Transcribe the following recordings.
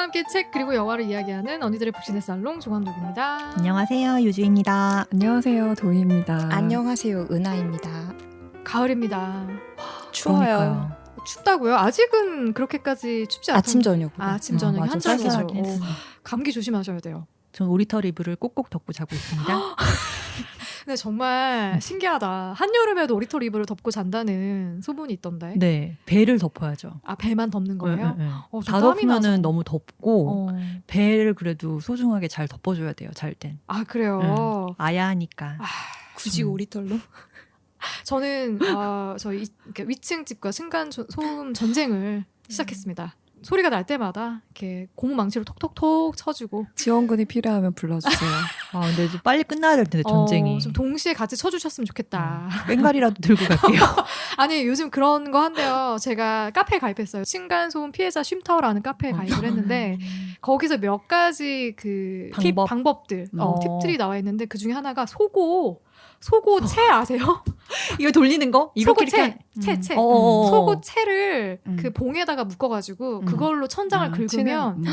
함께 책 그리고 영화를 이야기하는 언니들의 북신의 살롱 조감독입니다. 안녕하세요. 유주입니다. 안녕하세요. 도희입니다. 안녕하세요. 은하입니다. 가을입니다. 추워요. 그러니까요. 춥다고요? 아직은 그렇게까지 춥지 않던데. 아침 저녁. 아침 저녁 맞아, 한절이죠. 쌀쌀하긴 했어. 감기 조심하셔야 돼요. 전 오리털 이불을 꼭꼭 덮고 자고 있습니다. 근데 정말 신기하다. 한여름에도 오리털 이불을 덮고 잔다는 소문이 있던데. 네, 배를 덮어야죠. 아, 배만 덮는 거예요? 네. 저 다 땀이 나서. 덮으면은 너무 덥고 어. 배를 그래도 소중하게 잘 덮어줘야 돼요. 잘 땐. 아, 그래요? 아야하니까. 굳이 오리털로? 저는 저희 위층 집과 층간 소음 전쟁을 시작했습니다. 소리가 날 때마다 이렇게 고무 망치로 톡톡톡 쳐주고. 지원군이 필요하면 불러주세요. 아, 근데 이제 빨리 끝나야 될 텐데 전쟁이. 좀 동시에 같이 쳐주셨으면 좋겠다. 꽹과리라도 들고 갈게요. 아니 요즘 그런 거 한대요. 제가 카페에 가입했어요. 층간 소음 피해자 쉼터라는 카페에 가입을 했는데 거기서 몇 가지 그 방법들, 팁들이 나와 있는데 그 중에 하나가 소고 채 아세요? 이거 돌리는 거? 소고 이렇게 채. 소고 소고 채를 그 봉에다가 묶어가지고 그걸로 천장을 긁으면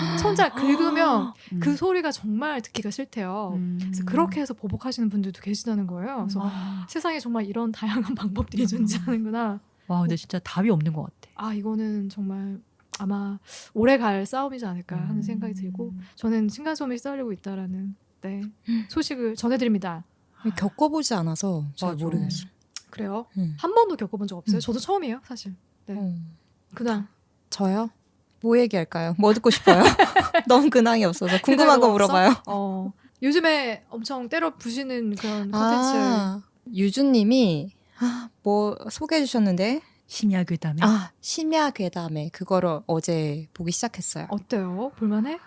그 소리가 정말 듣기가 싫대요. 그래서 그렇게 해서 보복하시는 분들도 계시다는 거예요. 그래서 세상에 정말 이런 다양한 방법들이 존재하는구나. 와, 근데 진짜 답이 없는 것 같아. 아, 이거는 정말 아마 오래 갈 싸움이지 않을까 하는 생각이 들고 저는 층간소음에 시달리고 있다라는 소식을 전해드립니다. 겪어보지 않아서 잘 맞아. 모르겠어요. 그래요? 한 번도 겪어본 적 없어요? 저도 처음이에요, 사실. 네. 그냥 저요? 뭐 얘기할까요? 뭐 듣고 싶어요? 너무 근황이 없어서 궁금한 거 물어봐요. 요즘에 엄청 때려 부시는 그런 콘텐츠. 유주님이 뭐 소개해 주셨는데 심야괴담에. 심야괴담에 그거를 어제 보기 시작했어요. 어때요? 볼만해?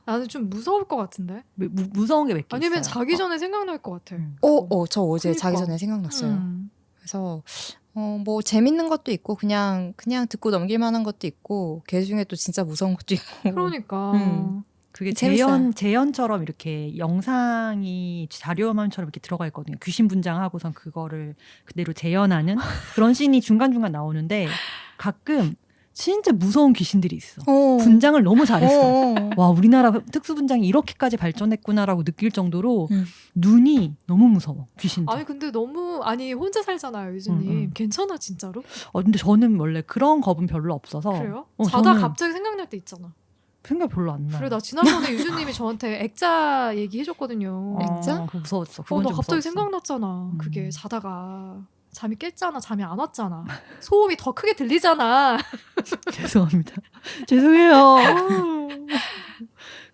나는 좀 무서울 것 같은데. 무서운 게 몇 개 있어요. 아니면 자기 전에 생각날 것 같아. 저 어제 그러니까. 자기 전에 생각났어요. 그래서 뭐 재밌는 것도 있고 그냥 듣고 넘길 만한 것도 있고 그 중에 또 진짜 무서운 것도 있고. 그러니까. 그게 재밌어요. 재현처럼 이렇게 영상이 자료화면처럼 이렇게 들어가 있거든요. 귀신 분장하고선 그거를 그대로 재현하는 그런 씬이 중간중간 나오는데 가끔 진짜 무서운 귀신들이 있어. 분장을 너무 잘했어. 와, 우리나라 특수분장이 이렇게까지 발전했구나라고 느낄 정도로 눈이 너무 무서워, 귀신들. 아니 근데 혼자 살잖아요, 유진님. 괜찮아 진짜로? 근데 저는 원래 그런 겁은 별로 없어서. 그래요? 자다 갑자기 생각날 때 있잖아. 생각 별로 안 나. 그래, 나 지난번에 유진님이 저한테 액자 얘기해줬거든요. 액자? 그거 무서웠어. 나 갑자기 생각났잖아. 그게 자다가 잠이 깼잖아. 잠이 안 왔잖아. 소음이 더 크게 들리잖아. 죄송합니다. 죄송해요.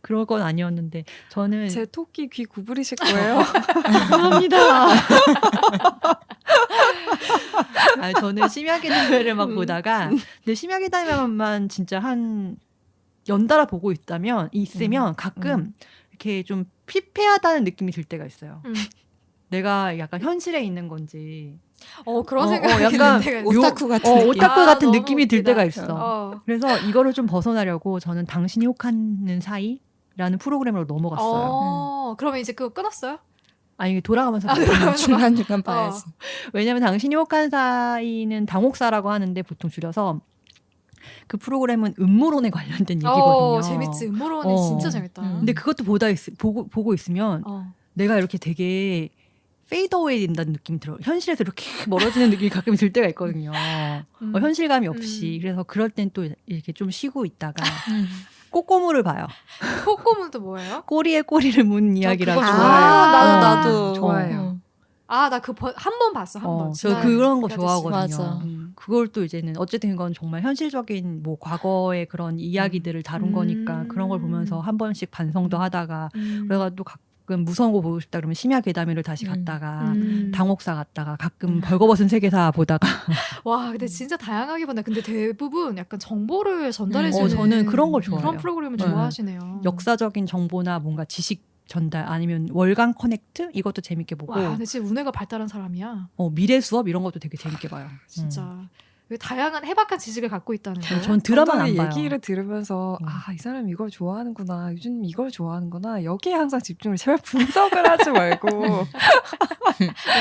그럴 건 아니었는데 저는 제 토끼 귀 구부리실 거예요? 죄송합니다. 저는 심야괴담을 막 보다가 근데 심야괴담만 진짜 한 연달아 보고 있으면 가끔 이렇게 좀 피폐하다는 느낌이 들 때가 있어요. 내가 약간 현실에 있는 건지 그런 생각이 약간 드는 오타쿠 같은 느낌. 오타쿠 같은 너무 느낌이 들 웃기다. 때가 있어. 그래서 이거를 좀 벗어나려고 저는 당신이 혹하는 사이라는 프로그램으로 넘어갔어요. 그러면 이제 그거 끊었어요? 아니 돌아가면서 중간중간 봐야지. 왜냐면 당신이 혹한 사이는 당혹사라고 하는데 보통 줄여서 그 프로그램은 음모론에 관련된 얘기거든요. 재밌지. 음모론이 진짜 재밌다. 근데 그것도 보고 있으면 내가 이렇게 되게 페이드어웨이 된다는 느낌이 들어요. 현실에서 이렇게 멀어지는 느낌이 가끔 들 때가 있거든요. 현실감이 없이. 그래서 그럴 땐 또 이렇게 좀 쉬고 있다가 꼬꼬무를 봐요. 꼬꼬무는 또 뭐예요? 꼬리에 꼬리를 문 이야기라고. 그거 좋아해요. 나도 좋아해요. 나 그거 한 번 봤어. 한 번. 저 그런 거 좋아하거든요. 맞아. 그걸 또 이제는 어쨌든 그건 정말 현실적인 뭐 과거의 그런 이야기들을 다룬 거니까 그런 걸 보면서 한 번씩 반성도 하다가 그래가 또 가끔 무서운 거 보고 싶다 그러면 심야괴담회를 다시 갔다가 당혹사 갔다가 가끔 벌거벗은 세계사 보다가 와, 근데 진짜 다양하게 본다. 근데 대부분 약간 정보를 전달해주는 저는 그런 걸 좋아해요. 그런 프로그램을 좋아하시네요. 역사적인 정보나 뭔가 지식 전달 아니면 월간 커넥트 이것도 재밌게 보고. 와, 근데 진짜 운해가 발달한 사람이야. 미래 수업 이런 것도 되게 재밌게 봐요. 진짜 다양한 해박한 지식을 갖고 있다는 거예요. 전 드라마는 안 봐요. 얘기를 들으면서 이 사람 이걸 좋아하는구나, 유주님 이걸 좋아하는구나, 여기에 항상 집중을 제발 분석을 하지 말고.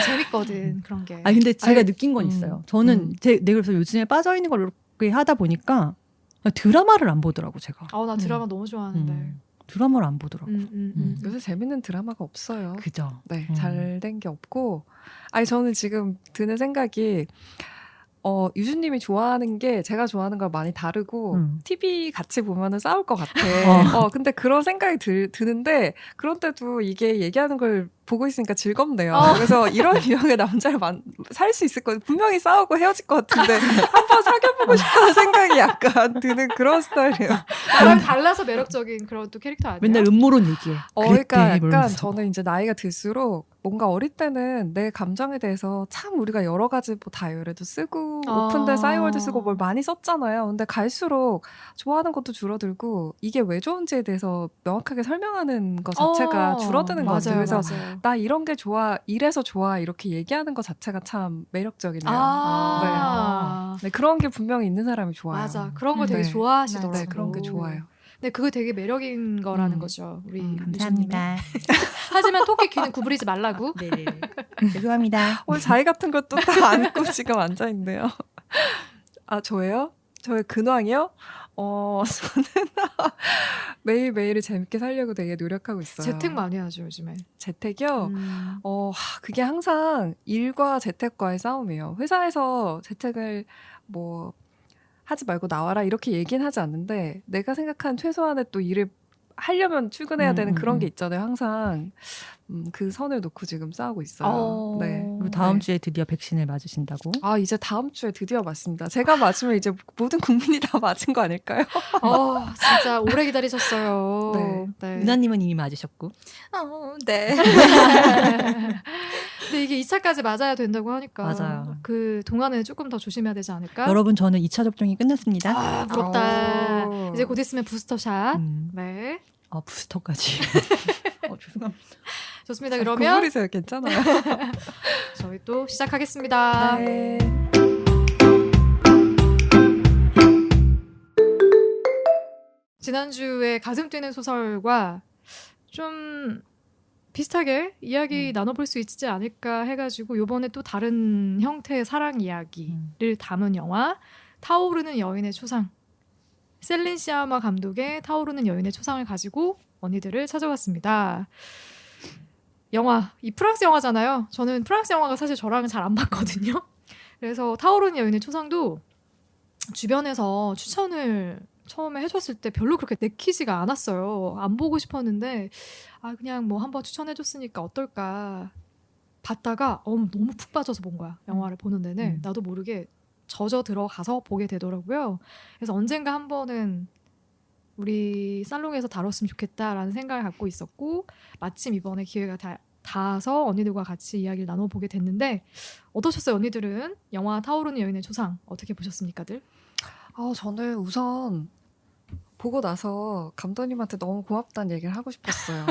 재밌거든 그런 게. 근데 제가 느낀 건 있어요. 저는 그래서 요즘에 빠져 있는 걸 이렇게 하다 보니까 드라마를 안 보더라고 제가. 나 드라마 너무 좋아하는데. 드라마를 안 보더라고. 요새 재밌는 드라마가 없어요. 그죠. 네, 잘 된 게 없고. 아니 저는 지금 드는 생각이 유주님이 좋아하는 게 제가 좋아하는 걸 많이 다르고 TV 같이 보면은 싸울 것 같아. 근데 그런 생각이 드는데 그런데도 이게 얘기하는 걸 보고 있으니까 즐겁네요. 그래서 이런 유형의 남자를 살 수 있을 것 분명히 싸우고 헤어질 것 같은데 한번 사귀어보고 싶다는 생각이 약간 드는 그런 스타일이에요. 나랑 달라서 매력적인 그런 또 캐릭터 아니야? 맨날 음모론 얘기해. 그러니까 약간 이러면서. 저는 이제 나이가 들수록 뭔가 어릴 때는 내 감정에 대해서 참 우리가 여러 가지 뭐 다이어리도 쓰고 오픈된 싸이월드 쓰고 뭘 많이 썼잖아요. 근데 갈수록 좋아하는 것도 줄어들고 이게 왜 좋은지에 대해서 명확하게 설명하는 것 자체가 줄어드는 것 같아요. 그래서 맞아요. 나 이런 게 좋아, 이래서 좋아 이렇게 얘기하는 것 자체가 참 매력적이네요. 네, 그런 게 분명히 있는 사람이 좋아요. 맞아. 그런 걸 되게 네. 좋아하시더라고요. 네, 그런 게 좋아요. 네, 그거 되게 매력인 거라는 거죠. 우리 감사합니다. 하지만 토끼 귀는 구부리지 말라고. 네. 죄송합니다. 오늘 자리 같은 것도 다 안고 지금 앉아있네요. 저예요? 저의 근황이요? 저는 매일매일을 재밌게 살려고 되게 노력하고 있어요. 재택 많이 하죠, 요즘에. 재택이요? 그게 항상 일과 재택과의 싸움이에요. 회사에서 재택을 뭐 하지 말고 나와라 이렇게 얘기는 하지 않는데 내가 생각한 최소한의 또 일을 하려면 출근해야 되는 그런 게 있잖아요. 항상 그 선을 놓고 지금 싸우고 있어요. 네. 그리고 다음 주에 드디어 백신을 맞으신다고? 이제 다음 주에 드디어 맞습니다. 제가 맞으면 이제 모든 국민이 다 맞은 거 아닐까요? 진짜 오래 기다리셨어요. 네. 은하님은 이미 맞으셨고. 네. 근데 이게 2차까지 맞아야 된다고 하니까 맞아요. 그 동안은 조금 더 조심해야 되지 않을까? 여러분 저는 2차 접종이 끝났습니다. 부럽다. 이제 곧 있으면 부스터샷. 네. 부스터까지. 죄송합니다. 좋습니다. 그러면 구부리세요. 괜찮아요. 저희 또 시작하겠습니다. 네. 지난주에 가슴 뛰는 소설과 좀 비슷하게 이야기 나눠볼 수 있지 않을까 해가지고 요번에 또 다른 형태의 사랑 이야기를 담은 영화 타오르는 여인의 초상, 셀린 시아마 감독의 타오르는 여인의 초상을 가지고 언니들을 찾아왔습니다. 영화, 이 프랑스 영화잖아요. 저는 프랑스 영화가 사실 저랑은 잘 안 맞거든요. 그래서 타오르는 여인의 초상도 주변에서 추천을 처음에 해줬을 때 별로 그렇게 내키지가 않았어요. 안 보고 싶었는데 그냥 뭐 한번 추천해줬으니까 어떨까 봤다가 너무 푹 빠져서 본 거야. 영화를 보는 내내 나도 모르게 젖어 들어가서 보게 되더라고요. 그래서 언젠가 한 번은 우리 살롱에서 다뤘으면 좋겠다라는 생각을 갖고 있었고 마침 이번에 기회가 닿아서 언니들과 같이 이야기를 나눠보게 됐는데 어떠셨어요? 언니들은 영화 타오르는 여인의 초상 어떻게 보셨습니까?들? 저는 우선 보고 나서 감독님한테 너무 고맙다는 얘기를 하고 싶었어요.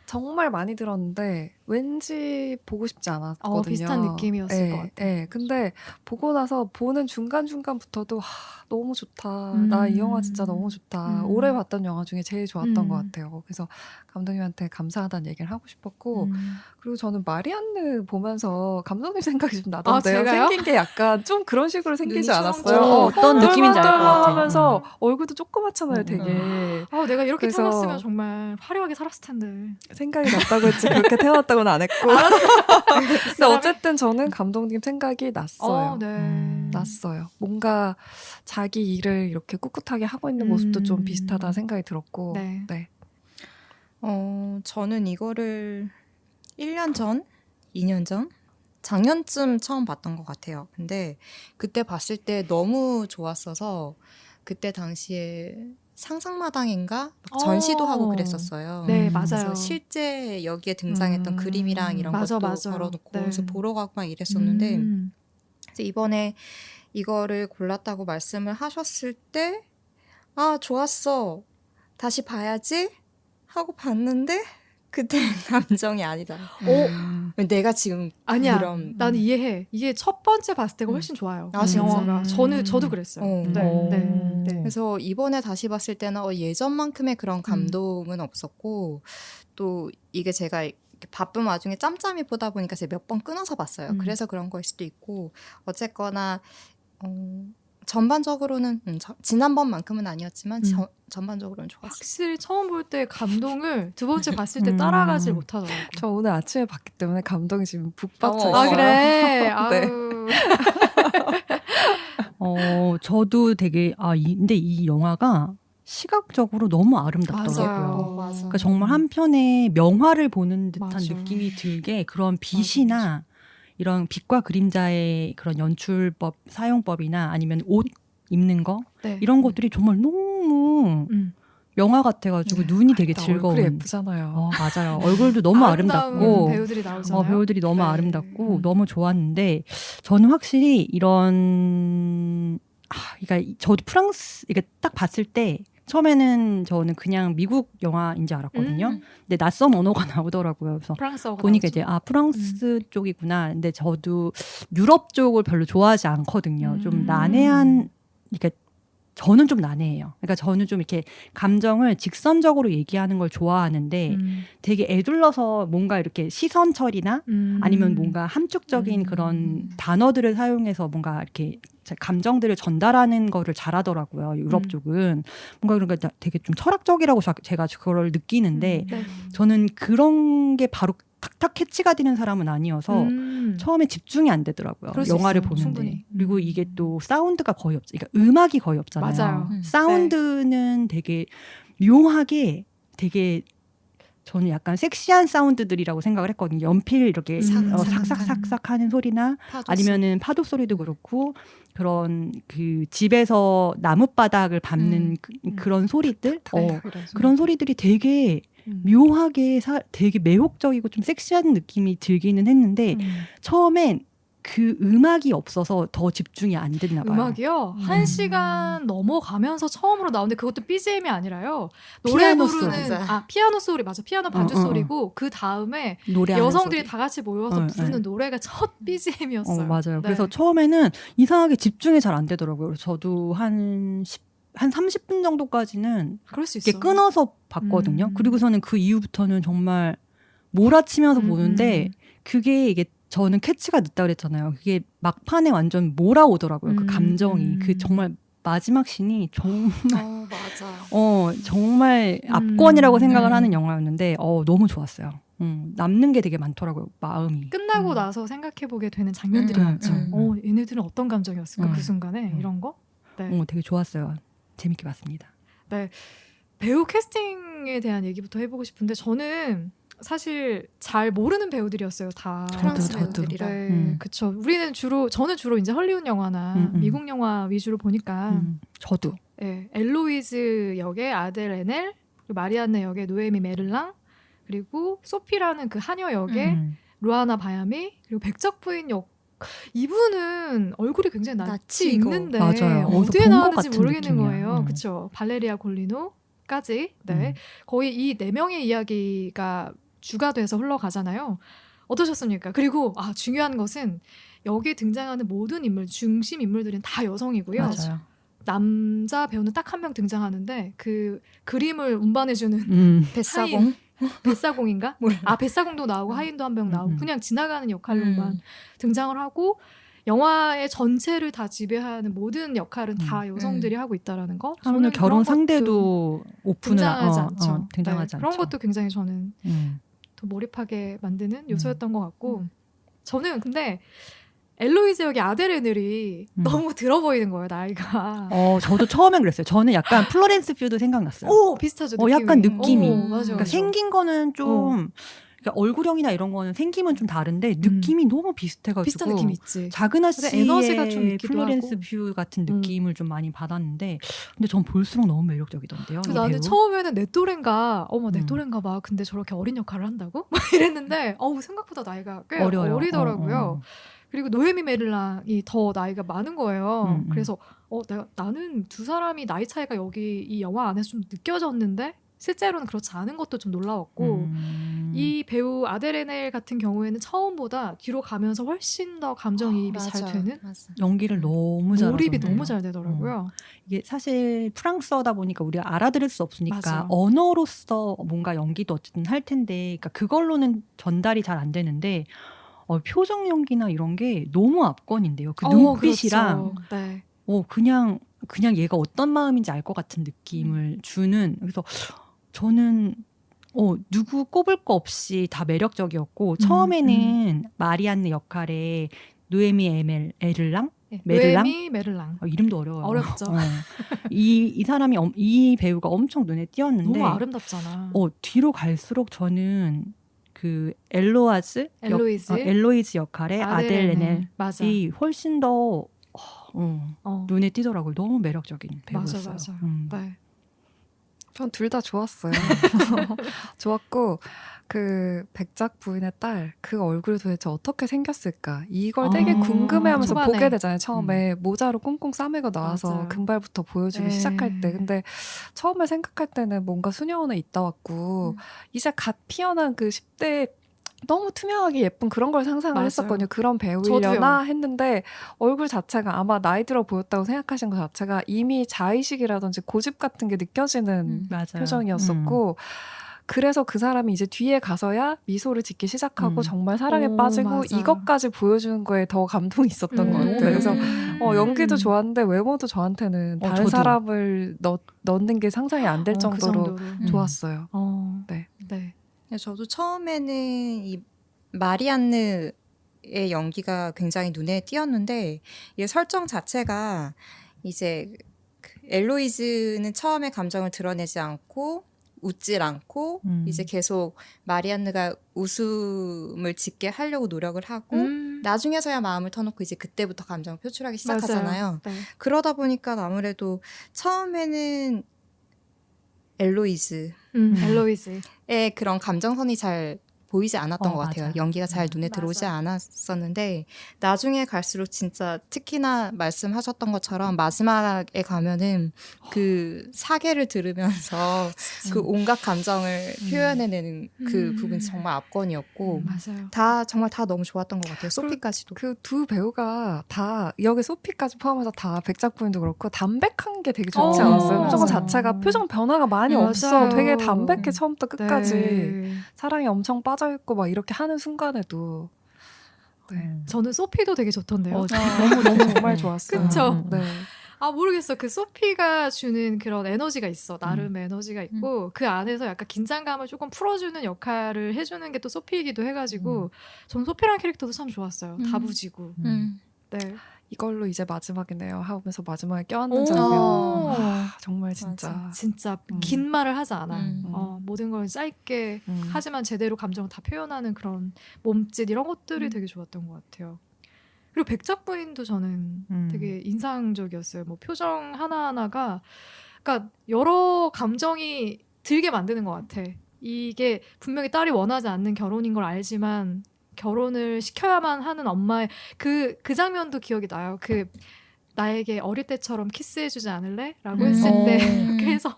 정말 많이 들었는데 왠지 보고 싶지 않았거든요. 비슷한 느낌이었을 것 같아요. 네. 근데 보고 나서 보는 중간중간부터도 너무 좋다. 나 이 영화 진짜 너무 좋다. 올해 봤던 영화 중에 제일 좋았던 것 같아요. 그래서 감독님한테 감사하다는 얘기를 하고 싶었고 그리고 저는 마리안느 보면서 감독님 생각이 좀 나던데요. 제가요? 생긴 게 약간 좀 그런 식으로 생기지 않았어요? 어떤 느낌인지 알 것 같아. 하면서 얼굴도 조그맣잖아요, 되게. 내가 이렇게 그래서 태어났으면 정말 화려하게 살았을 텐데. 생각이 났다고 했지 그렇게 태어났다고는 안 했고. 근데 어쨌든 저는 감독님 생각이 났어요. 났어요. 뭔가 자기 일을 이렇게 꿋꿋하게 하고 있는 모습도 좀 비슷하다는 생각이 들었고. 네. 저는 이거를 1년 전? 2년 전? 작년쯤 처음 봤던 것 같아요. 근데 그때 봤을 때 너무 좋았어서 그때 당시에 상상마당인가 전시도 하고 그랬었어요. 네, 맞아요. 그래서 실제 여기에 등장했던 그림이랑 이런 것도 걸어놓고 그래서 보러 가고 막 이랬었는데 그래서 이번에 이거를 골랐다고 말씀을 하셨을 때 좋았어. 다시 봐야지 하고 봤는데 그때 감정이 아니다. 내가 지금 아니야. 그런 난 이해해. 이게 첫 번째 봤을 때가 훨씬 좋아요. 영화가. 저도 그랬어요. 네. 그래서 이번에 다시 봤을 때는 예전만큼의 그런 감동은 없었고 또 이게 제가 바쁜 와중에 짬짬이 보다 보니까 제가 몇 번 끊어서 봤어요. 그래서 그런 거일 수도 있고 어쨌거나 전반적으로는 지난번만큼은 아니었지만 전반적으로는 좋았어요. 확실히 처음 볼 때 감동을 두 번째 봤을 때 따라가질 못하더라고요. 저 오늘 아침에 봤기 때문에 감동이 지금 북받쳐 있어요. 아 그래? 네. 아유. 저도 되게 근데 이 영화가 시각적으로 너무 아름답더라고요. 맞아요. 그러니까 정말 한편의 명화를 보는 듯한 맞아. 느낌이 들게 그런 빛이나 이런 빛과 그림자의 그런 연출법, 사용법이나 아니면 옷 입는 거 네. 이런 것들이 정말 너무 영화 같아가지고 눈이 되게 즐거운. 얼굴이 예쁘잖아요. 맞아요. 얼굴도 너무 아름답고 배우들이 나오잖아요. 배우들이 너무 아름답고 너무 좋았는데 저는 확실히 이런 그러니까 저도 프랑스 이게 딱 봤을 때 처음에는 저는 그냥 미국 영화인지 알았거든요. 근데 낯선 언어가 나오더라고요. 그래서 프랑스어가 보니까 나오죠. 이제 프랑스 쪽이구나. 근데 저도 유럽 쪽을 별로 좋아하지 않거든요. 좀 난해한 그러니까 저는 좀 난해해요. 그러니까 저는 좀 이렇게 감정을 직선적으로 얘기하는 걸 좋아하는데 되게 애둘러서 뭔가 이렇게 시선 처리나 아니면 뭔가 함축적인 그런 단어들을 사용해서 뭔가 이렇게 감정들을 전달하는 거를 잘하더라고요. 유럽 쪽은. 뭔가 그러니까 되게 좀 철학적이라고 제가 그걸 느끼는데 저는 그런 게 바로 탁탁 캐치가 되는 사람은 아니어서 처음에 집중이 안 되더라고요. 영화를 보는데. 충분히. 그리고 이게 또 사운드가 거의 그러니까 음악이 거의 없잖아요. 맞아요. 사운드는 되게 묘하게 되게 저는 약간 섹시한 사운드들이라고 생각을 했거든요. 연필 이렇게 삭삭삭삭 하는 소리나 아니면은 파도 소리도 그렇고 그런 그 집에서 나뭇바닥을 밟는 그런 소리들 그런 소리들이 되게 묘하게 되게 매혹적이고 좀 섹시한 느낌이 들기는 했는데 처음엔 그 음악이 없어서 더 집중이 안 됐나 봐요. 음악이요? 1시간 넘어가면서 처음으로 나오는데 그것도 BGM이 아니라요. 노래 부르는 피아노 소리 맞아. 피아노 반주 소리고 그 다음에 여성들이 다 같이 모여서 부르는 노래가 첫 BGM이었어요. 맞아요. 그래서 처음에는 이상하게 집중이 잘 안 되더라고요. 그래서 저도 한 30분 정도까지는 그럴 수 있어요. 끊어서 봤거든요. 그리고서는 그 이후부터는 정말 몰아치면서 보는데 그게 이게 저는 캐치가 늦다 그랬잖아요. 그게 막판에 완전 몰아오더라고요. 그 감정이. 그 정말 마지막 씬이 정말 맞아요. 정말 압권이라고 생각을 하는 영화였는데 너무 좋았어요. 남는 게 되게 많더라고요. 마음이. 끝나고 나서 생각해보게 되는 장면들이 많죠. 얘네들은 어떤 감정이었을까 그 순간에 이런 거? 네. 되게 좋았어요. 재밌게 봤습니다. 네. 배우 캐스팅에 대한 얘기부터 해보고 싶은데 저는 사실 잘 모르는 배우들이었어요. 다 프랑스 배우들이라. 네, 그쵸. 저는 주로 이제 헐리우드 영화나 미국 영화 위주로 보니까 저도. 네, 엘로이즈 역의 아델 레넬, 그리고 마리안네 역의 노에미 메를랑, 그리고 소피라는 그 하녀 역의 루아나 바야미, 그리고 백작 부인 역 이분은 얼굴이 굉장히 낯이 익는데 맞아요. 어디에 나왔는지 모르겠는 느낌이야. 거예요. 그렇죠. 발레리아 골리노까지 거의 이 네 명의 이야기가 주가 돼서 흘러가잖아요. 어떠셨습니까? 그리고 중요한 것은 여기에 등장하는 모든 인물, 중심 인물들은 다 여성이고요. 맞아요. 남자 배우는 딱 한 명 등장하는데 그 그림을 운반해주는 뱃사공? 뱃사공인가? 뱃사공도 나오고 하인도 한 명 나오고 그냥 지나가는 역할로만 등장을 하고 영화의 전체를 다 지배하는 모든 역할은 다 여성들이 하고 있다라는 거. 저는 결혼 상대도 오픈을 등장하지 않죠. 등장하지 않죠. 그런 것도 굉장히 저는 더 몰입하게 만드는 요소였던 것 같고 저는 근데 엘로이즈 역의 아델 레넬이 너무 들어 보이는 거예요, 나이가. 저도 처음엔 그랬어요. 저는 약간 플로렌스 퓨도 생각났어요. 비슷하죠. 느낌이. 약간 느낌이. 맞아요. 그러니까 생긴 거는 좀 그러니까 얼굴형이나 이런 거는 생김은 좀 다른데 느낌이 너무 비슷해가지고 비슷한 느낌 있지. 작은 아씨의 에너지가 좀 있기도 플로렌스 하고. 퓨 같은 느낌을 좀 많이 받았는데 근데 전 볼수록 너무 매력적이던데요. 나는 처음에는 내 또래인가 내 또래인가 봐. 근데 저렇게 어린 역할을 한다고? 막 이랬는데 생각보다 나이가 꽤 어리더라고요. 그리고 노에미 메를랑이 더 나이가 많은 거예요. 그래서 나는 두 사람이 나이 차이가 여기 이 영화 안에서 좀 느껴졌는데 실제로는 그렇지 않은 것도 좀 놀라웠고 이 배우 아델 레넬 같은 경우에는 처음보다 뒤로 가면서 훨씬 더 감정이입이 잘 되는 연기를 너무 잘하던데요. 몰입이 너무 잘 되더라고요. 이게 사실 프랑스어다 보니까 우리가 알아들을 수 없으니까 맞아. 언어로서 뭔가 연기도 어쨌든 할 텐데 그러니까 그걸로는 전달이 잘 안 되는데 표정 연기나 이런 게 너무 압권인데요. 그 눈빛이랑 그렇죠. 네. 그냥 얘가 어떤 마음인지 알 것 같은 느낌을 주는. 그래서 저는 누구 꼽을 거 없이 다 매력적이었고 처음에는 마리안느 역할에 노에미 에를랑? 노에미 메를랑. 이름도 어려워요. 어렵죠. 이 사람이 이 배우가 엄청 눈에 띄었는데 너무 아름답잖아. 뒤로 갈수록 저는 그 엘로이즈 역할의 아델 레넬이 훨씬 더 눈에 띄더라고요. 너무 매력적인 배우였어요. 맞아. 네. 전 둘 다 좋았어요. 좋았고 그 백작 부인의 딸 그 얼굴이 도대체 어떻게 생겼을까 이걸 되게 궁금해하면서 초반에. 보게 되잖아요. 처음에 모자로 꽁꽁 싸매고 나와서 맞아요. 금발부터 보여주기 시작할 때. 근데 처음에 생각할 때는 뭔가 수녀원에 있다 왔고 이제 갓 피어난 그 10대 너무 투명하게 예쁜 그런 걸 상상을 맞아요. 했었거든요. 그런 배우려나 했는데 얼굴 자체가 아마 나이 들어 보였다고 생각하신 것 자체가 이미 자의식이라든지 고집 같은 게 느껴지는 표정이었었고 그래서 그 사람이 이제 뒤에 가서야 미소를 짓기 시작하고 정말 사랑에 빠지고 맞아. 이것까지 보여주는 거에 더 감동이 있었던 것 같아요. 그래서 연기도 좋았는데 외모도 저한테는 다른 저도. 사람을 넣는 게 상상이 안 될 정도로 좋았어요. 네. 저도 처음에는 이 마리안느의 연기가 굉장히 눈에 띄었는데 이 설정 자체가 이제 엘로이즈는 처음에 감정을 드러내지 않고 웃질 않고 이제 계속 마리안느가 웃음을 짓게 하려고 노력을 하고 나중에서야 마음을 터놓고 이제 그때부터 감정을 표출하기 시작하잖아요. 네. 그러다 보니까 아무래도 처음에는 엘로이즈의 그런 감정선이 잘 보이지 않았던 것 같아요. 맞아. 연기가 잘 눈에 들어오지 않았었는데 나중에 갈수록 진짜 특히나 말씀하셨던 것처럼 마지막에 가면은 그 사계를 들으면서 그 온갖 감정을 표현해내는 그 부분이 정말 압권이었고 정말 다 너무 좋았던 것 같아요. 소피까지도. 그 두 배우가 다 여기 소피까지 포함해서 다 백작 부인도 그렇고 담백한 게 되게 좋지 않았어요? 표정 자체가 표정 변화가 많이 없어. 되게 담백해 처음부터 끝까지. 사랑에 엄청 빠져있고 막 이렇게 하는 순간에도 저는 소피도 되게 좋던데요. 너무 정말 좋았어요. 그쵸? 네. 모르겠어. 그 소피가 주는 그런 에너지가 있어. 나름 에너지가 있고 그 안에서 약간 긴장감을 조금 풀어주는 역할을 해주는 게 또 소피이기도 해가지고 저는 소피라는 캐릭터도 참 좋았어요. 다부지고. 네. 이걸로 이제 마지막이네요 하면서 마지막에 껴안는 장면. 정말 진짜 긴 말을 하지 않아. 모든 걸 짧게 하지만 제대로 감정을 다 표현하는 그런 몸짓 이런 것들이 되게 좋았던 것 같아요. 그리고 백작 부인도 저는 되게 인상적이었어요. 뭐 표정 하나하나가 그러니까 여러 감정이 들게 만드는 것 같아. 이게 분명히 딸이 원하지 않는 결혼인 걸 알지만 결혼을 시켜야만 하는 엄마의 그 장면도 기억이 나요. 그 나에게 어릴 때처럼 키스해주지 않을래? 라고 했을 때 이렇게 해서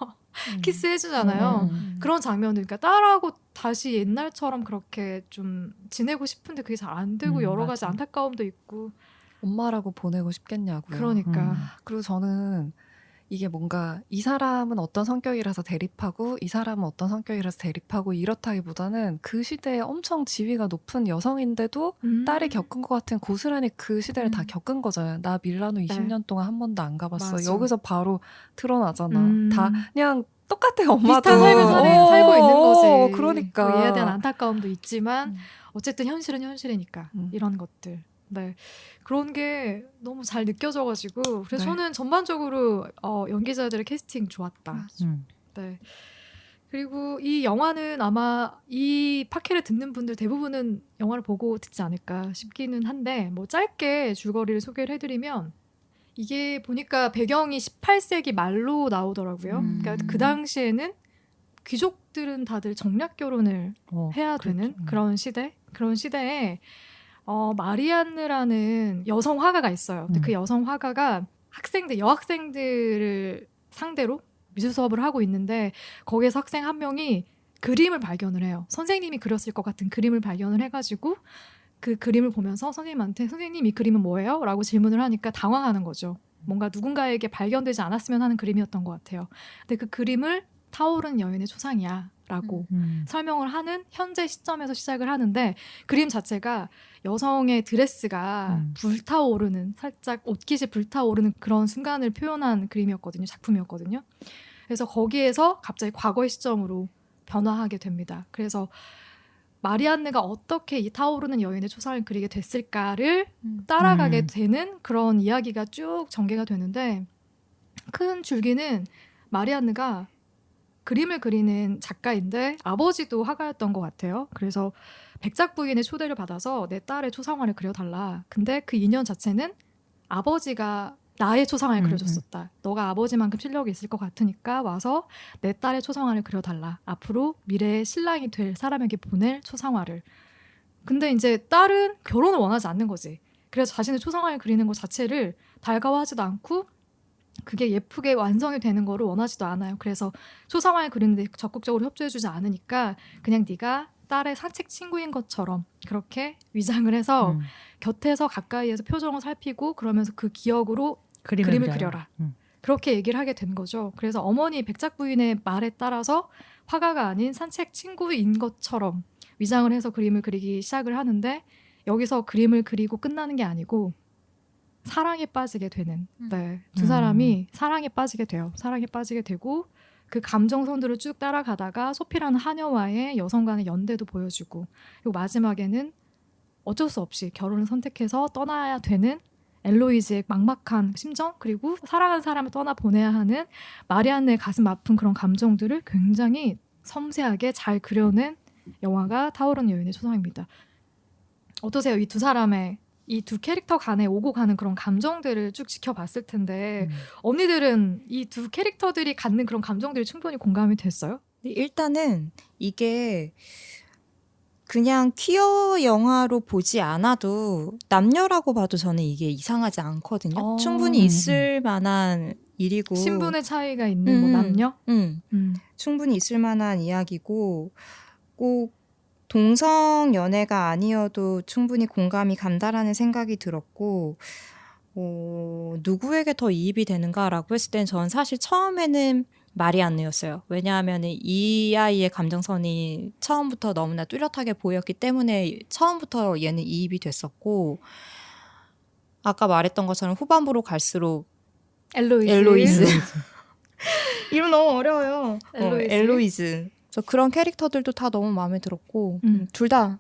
키스해주잖아요. 그런 장면도 그러니까 딸하고 다시 옛날처럼 그렇게 좀 지내고 싶은데 그게 잘 안 되고 여러 가지 안타까움도 있고 엄마라고 보내고 싶겠냐고요. 그러니까 그리고 저는 이게 뭔가 이 사람은 어떤 성격이라서 대립하고 이 사람은 어떤 성격이라서 대립하고 이렇다기보다는 그 시대에 엄청 지위가 높은 여성인데도 딸이 겪은 것 같은 고스란히 그 시대를 다 겪은 거잖아요. 나 밀라노 20년 동안 한 번도 안 가봤어. 맞아. 여기서 바로 드러나잖아. 다 그냥 똑같아. 엄마도 비슷한 삶을 살고 있는 거지. 그러니까 뭐 얘에 대한 안타까움도 있지만 어쨌든 현실은 현실이니까 이런 것들. 네. 그런 게 너무 잘 느껴져가지고 그래서 저는 전반적으로 연기자들의 캐스팅 좋았다. 네. 그리고 이 영화는 아마 이 팟캐를 듣는 분들 대부분은 영화를 보고 듣지 않을까 싶기는 한데 뭐 짧게 줄거리를 소개를 해드리면 이게 보니까 배경이 18세기 말로 나오더라고요. 그러니까 그 당시에는 귀족들은 다들 정략 결혼을 해야 되는 그런 시대에 마리안느라는 여성 화가가 있어요. 근데 그 여성 화가가 여학생들을 상대로 미술 수업을 하고 있는데 거기에서 학생 한 명이 그림을 발견을 해요. 선생님이 그렸을 것 같은 그림을 발견을 해가지고 그 그림을 보면서 선생님한테 선생님 이 그림은 뭐예요? 라고 질문을 하니까 당황하는 거죠. 뭔가 누군가에게 발견되지 않았으면 하는 그림이었던 것 같아요. 근데 그 그림을 타오르는 여인의 초상이야 라고 설명을 하는 현재 시점에서 시작을 하는데 그림 자체가 여성의 드레스가 불타오르는 살짝 옷깃이 불타오르는 그런 순간을 표현한 그림이었거든요. 작품이었거든요. 그래서 거기에서 갑자기 과거의 시점으로 변화하게 됩니다. 그래서 마리안느가 어떻게 이 타오르는 여인의 초상을 그리게 됐을까를 따라가게 되는 그런 이야기가 쭉 전개가 되는데 큰 줄기는 마리안느가 그림을 그리는 작가인데 아버지도 화가였던 것 같아요. 그래서 백작 부인의 초대를 받아서 내 딸의 초상화를 그려달라. 근데 그 인연 자체는 아버지가 나의 초상화를 그려줬었다. 너가 아버지만큼 실력이 있을 것 같으니까 와서 내 딸의 초상화를 그려달라. 앞으로 미래의 신랑이 될 사람에게 보낼 초상화를. 근데 이제 딸은 결혼을 원하지 않는 거지. 그래서 자신의 초상화를 그리는 것 자체를 달가워하지도 않고 그게 예쁘게 완성이 되는 거를 원하지도 않아요. 그래서 초상화를 그리는데 적극적으로 협조해주지 않으니까 그냥 네가 딸의 산책 친구인 것처럼 그렇게 위장을 해서 곁에서 가까이에서 표정을 살피고 그러면서 그 기억으로 그림을 그려라. 그렇게 얘기를 하게 된 거죠. 그래서 어머니 백작 부인의 말에 따라서 화가가 아닌 산책 친구인 것처럼 위장을 해서 그림을 그리기 시작을 하는데 여기서 그림을 그리고 끝나는 게 아니고 사랑에 빠지게 되는 두 사람이 사랑에 빠지게 돼요. 사랑에 빠지게 되고 그 감정선들을 쭉 따라가다가 소피라는 하녀와의 여성 간의 연대도 보여주고 그리고 마지막에는 어쩔 수 없이 결혼을 선택해서 떠나야 되는 엘로이즈의 막막한 심정 그리고 사랑하는 사람을 떠나보내야 하는 마리안느의 가슴 아픈 그런 감정들을 굉장히 섬세하게 잘 그려낸 영화가 타오르는 여인의 초상입니다. 어떠세요? 이 두 사람의 이 두 캐릭터 간에 오고 가는 그런 감정들을 쭉 지켜봤을 텐데 언니들은 이 두 캐릭터들이 갖는 그런 감정들이 충분히 공감이 됐어요? 일단은 이게 그냥 퀴어 영화로 보지 않아도 남녀라고 봐도 저는 이게 이상하지 않거든요. 충분히 있을 만한 일이고 신분의 차이가 있는 뭐 남녀? 충분히 있을 만한 이야기고 꼭 동성 연애가 아니어도 충분히 공감이 간다라는 생각이 들었고 누구에게 더 이입이 되는가라고 했을 땐 저는 사실 처음에는 마리안느였어요. 왜냐하면 이 아이의 감정선이 처음부터 너무나 뚜렷하게 보였기 때문에 처음부터 얘는 이입이 됐었고 아까 말했던 것처럼 후반부로 갈수록 엘로이즈. 이름 너무 어려워요. 엘로이즈. 그래서 그런 캐릭터들도 다 너무 마음에 들었고 둘 다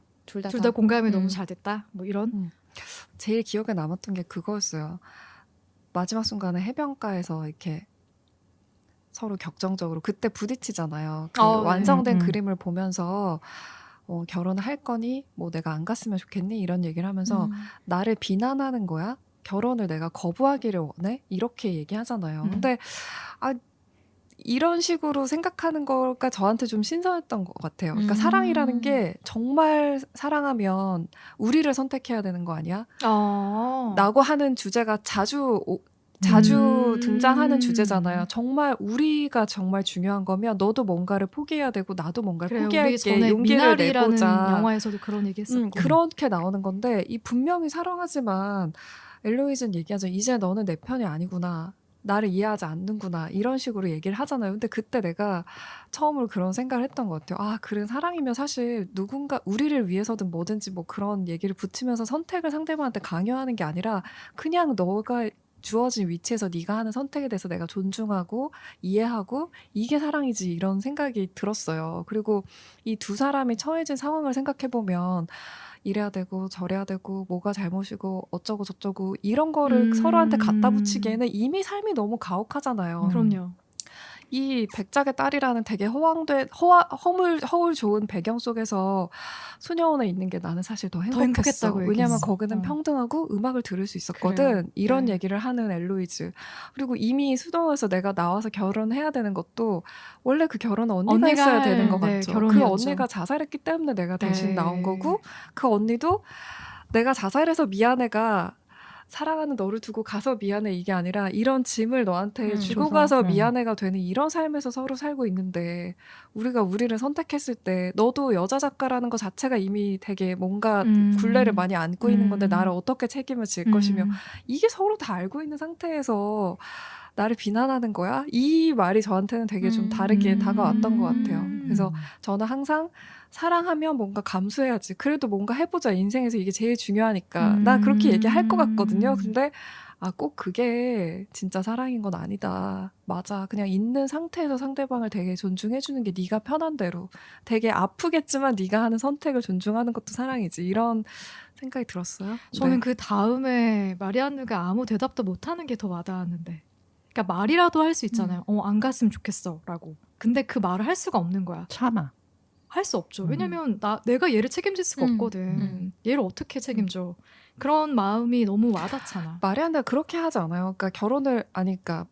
공감이 너무 잘 됐다. 뭐 이런. 제일 기억에 남았던 게 그거였어요. 마지막 순간에 해변가에서 이렇게 서로 격정적으로 그때 부딪히잖아요. 그 완성된 그림을 보면서 결혼을 할 거니? 뭐 내가 안 갔으면 좋겠니? 이런 얘기를 하면서 나를 비난하는 거야? 결혼을 내가 거부하기를 원해? 이렇게 얘기하잖아요. 근데 이런 식으로 생각하는 거가 저한테 좀 신선했던 것 같아요. 그러니까 사랑이라는 게 정말 사랑하면 우리를 선택해야 되는 거 아니야? 라고 하는 주제가 자주 등장하는 주제잖아요. 정말 우리가 정말 중요한 거면 너도 뭔가를 포기해야 되고 나도 뭔가를 포기할게 용기를 내보자. 영화에서도 그런 얘기했었고 그렇게 나오는 건데 이 분명히 사랑하지만 엘로이즈는 얘기하죠. 이제 너는 내 편이 아니구나. 나를 이해하지 않는구나. 이런 식으로 얘기를 하잖아요. 근데 그때 내가 처음으로 그런 생각을 했던 것 같아요. 그래 사랑이면 사실 누군가 우리를 위해서든 뭐든지 뭐 그런 얘기를 붙이면서 선택을 상대방한테 강요하는 게 아니라 그냥 너가 주어진 위치에서 네가 하는 선택에 대해서 내가 존중하고 이해하고 이게 사랑이지 이런 생각이 들었어요. 그리고 이 두 사람이 처해진 상황을 생각해보면 이래야 되고 저래야 되고 뭐가 잘못이고 어쩌고 저쩌고 이런 거를 서로한테 갖다 붙이기에는 이미 삶이 너무 가혹하잖아요. 그럼요. 이 백작의 딸이라는 되게 허울 좋은 배경 속에서 소녀원에 있는 게 나는 사실 더 행복했어. 왜냐하면 거기는 평등하고 음악을 들을 수 있었거든. 그래요. 이런 얘기를 하는 엘로이즈. 그리고 이미 수도원에서 내가 나와서 결혼해야 되는 것도 원래 그 결혼은 언니가 했어야 되는 것 같죠. 그 언니가 자살했기 때문에 내가 대신 나온 거고 그 언니도 내가 자살해서 미안해가 사랑하는 너를 두고 가서 미안해 이게 아니라 이런 짐을 너한테 주고 가서 미안해가 되는 이런 삶에서 서로 살고 있는데 우리가 우리를 선택했을 때 너도 여자 작가라는 것 자체가 이미 되게 뭔가 굴레를 많이 안고 있는 건데 나를 어떻게 책임을 질 것이며 이게 서로 다 알고 있는 상태에서 나를 비난하는 거야? 이 말이 저한테는 되게 좀 다르게 다가왔던 것 같아요. 그래서 저는 항상 사랑하면 뭔가 감수해야지. 그래도 뭔가 해보자. 인생에서 이게 제일 중요하니까. 나 그렇게 얘기할 것 같거든요. 근데 꼭 그게 진짜 사랑인 건 아니다. 맞아. 그냥 있는 상태에서 상대방을 되게 존중해주는 게 네가 편한 대로. 되게 아프겠지만 네가 하는 선택을 존중하는 것도 사랑이지. 이런 생각이 들었어요. 저는 네. 그 다음에 마리안느가 아무 대답도 못하는 게 더 와닿았는데. 그러니까 말이라도 할 수 있잖아요. 안 갔으면 좋겠어 라고. 근데 그 말을 할 수가 없는 거야. 참아. 할 수 없죠. 왜냐면 내가 얘를 책임질 수가 없거든. 얘를 어떻게 책임져. 그런 마음이 너무 와닿잖아. 마리안느가 그렇게 하지 않아요. 그러니까 결혼을 그러니까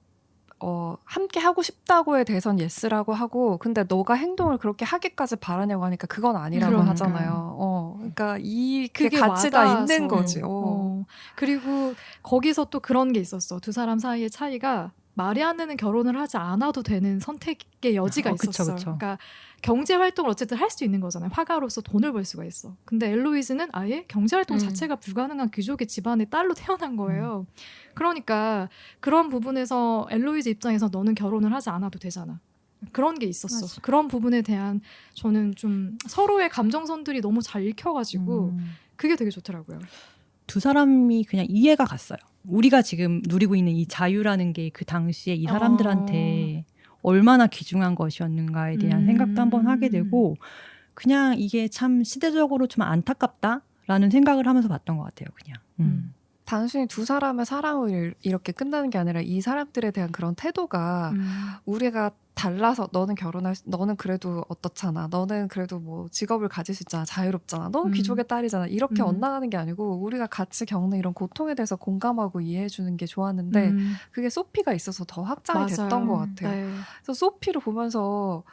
함께 하고 싶다고에 대해선 예스라고 하고 근데 너가 행동을 그렇게 하기까지 바라냐고 하니까 그건 아니라고 하잖아요. 그러니까 그게 가치가 와닿아서. 있는 거지. 그리고 거기서 또 그런 게 있었어. 두 사람 사이의 차이가 마리안느는 결혼을 하지 않아도 되는 선택의 여지가 있었어. 그쵸. 그러니까 경제 활동을 어쨌든 할 수 있는 거잖아요. 화가로서 돈을 벌 수가 있어. 근데 엘로이즈는 아예 경제 활동 자체가 불가능한 귀족의 집안의 딸로 태어난 거예요. 그러니까 그런 부분에서 엘로이즈 입장에서 너는 결혼을 하지 않아도 되잖아. 그런 게 있었어. 맞아. 그런 부분에 대한 저는 좀 서로의 감정선들이 너무 잘 읽혀가지고 그게 되게 좋더라고요. 두 사람이 그냥 이해가 갔어요. 우리가 지금 누리고 있는 이 자유라는 게 그 당시에 이 사람들한테 얼마나 귀중한 것이었는가에 대한 생각도 한번 하게 되고 그냥 이게 참 시대적으로 좀 안타깝다라는 생각을 하면서 봤던 것 같아요. 그냥. 단순히 두 사람의 사랑을 이렇게 끝나는 게 아니라 이 사람들에 대한 그런 태도가 우리가 달라서 너는 그래도 어떻잖아. 너는 그래도 뭐 직업을 가질 수 있잖아. 자유롭잖아. 너는 귀족의 딸이잖아. 이렇게 onn나가는 게 아니고 우리가 같이 겪는 이런 고통에 대해서 공감하고 이해해주는 게 좋았는데 그게 소피가 있어서 더 확장이 됐던 것 같아요. 네. 그래서 소피를 보면서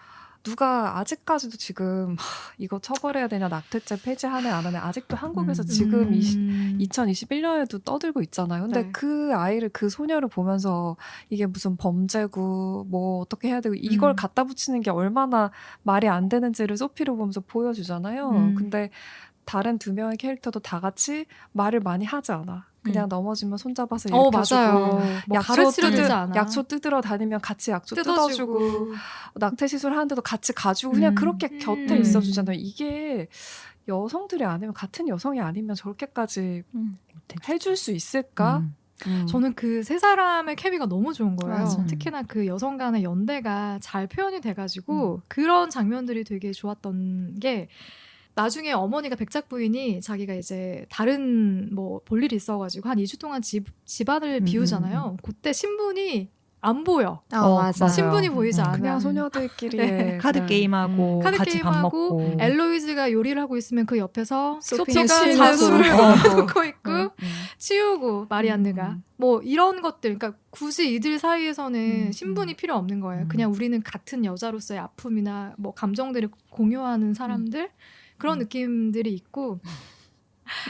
누가 아직까지도 지금 이거 처벌해야 되냐 낙태죄 폐지하네 안 하네 아직도 한국에서 지금 2021년에도 떠들고 있잖아요. 근데 그 아이를 그 소녀를 보면서 이게 무슨 범죄고 뭐 어떻게 해야 되고 이걸 갖다 붙이는 게 얼마나 말이 안 되는지를 소피를 보면서 보여주잖아요. 근데 다른 두 명의 캐릭터도 다 같이 말을 많이 하지 않아. 그냥 넘어지면 손잡아서 일으켜주고 약초 뜯으러 다니면 같이 약초 뜯어주고 낙태 시술 하는데도 같이 가주고 그냥 그렇게 곁에 있어주잖아요. 이게 여성들이 아니면 같은 여성이 아니면 저렇게까지 해줄 수 있을까? 저는 그 세 사람의 케미가 너무 좋은 거예요. 특히나 그 여성 간의 연대가 잘 표현이 돼가지고 그런 장면들이 되게 좋았던 게 나중에 어머니가 백작 부인이 자기가 이제 다른 뭐 볼 일이 있어가지고 한 2주 동안 집안을 비우잖아요. 그때 신분이 안 보여. 맞아. 신분이 보이지 않아. 그냥 소녀들끼리 카드 게임하고 같이 밥 먹고 엘로이즈가 요리를 하고 있으면 그 옆에서 소피가 잔술을 먹고 있고 치우고 마리안느가 뭐 이런 것들. 그러니까 굳이 이들 사이에서는 신분이 필요 없는 거예요. 그냥 우리는 같은 여자로서의 아픔이나 뭐 감정들을 공유하는 사람들 그런 느낌들이 있고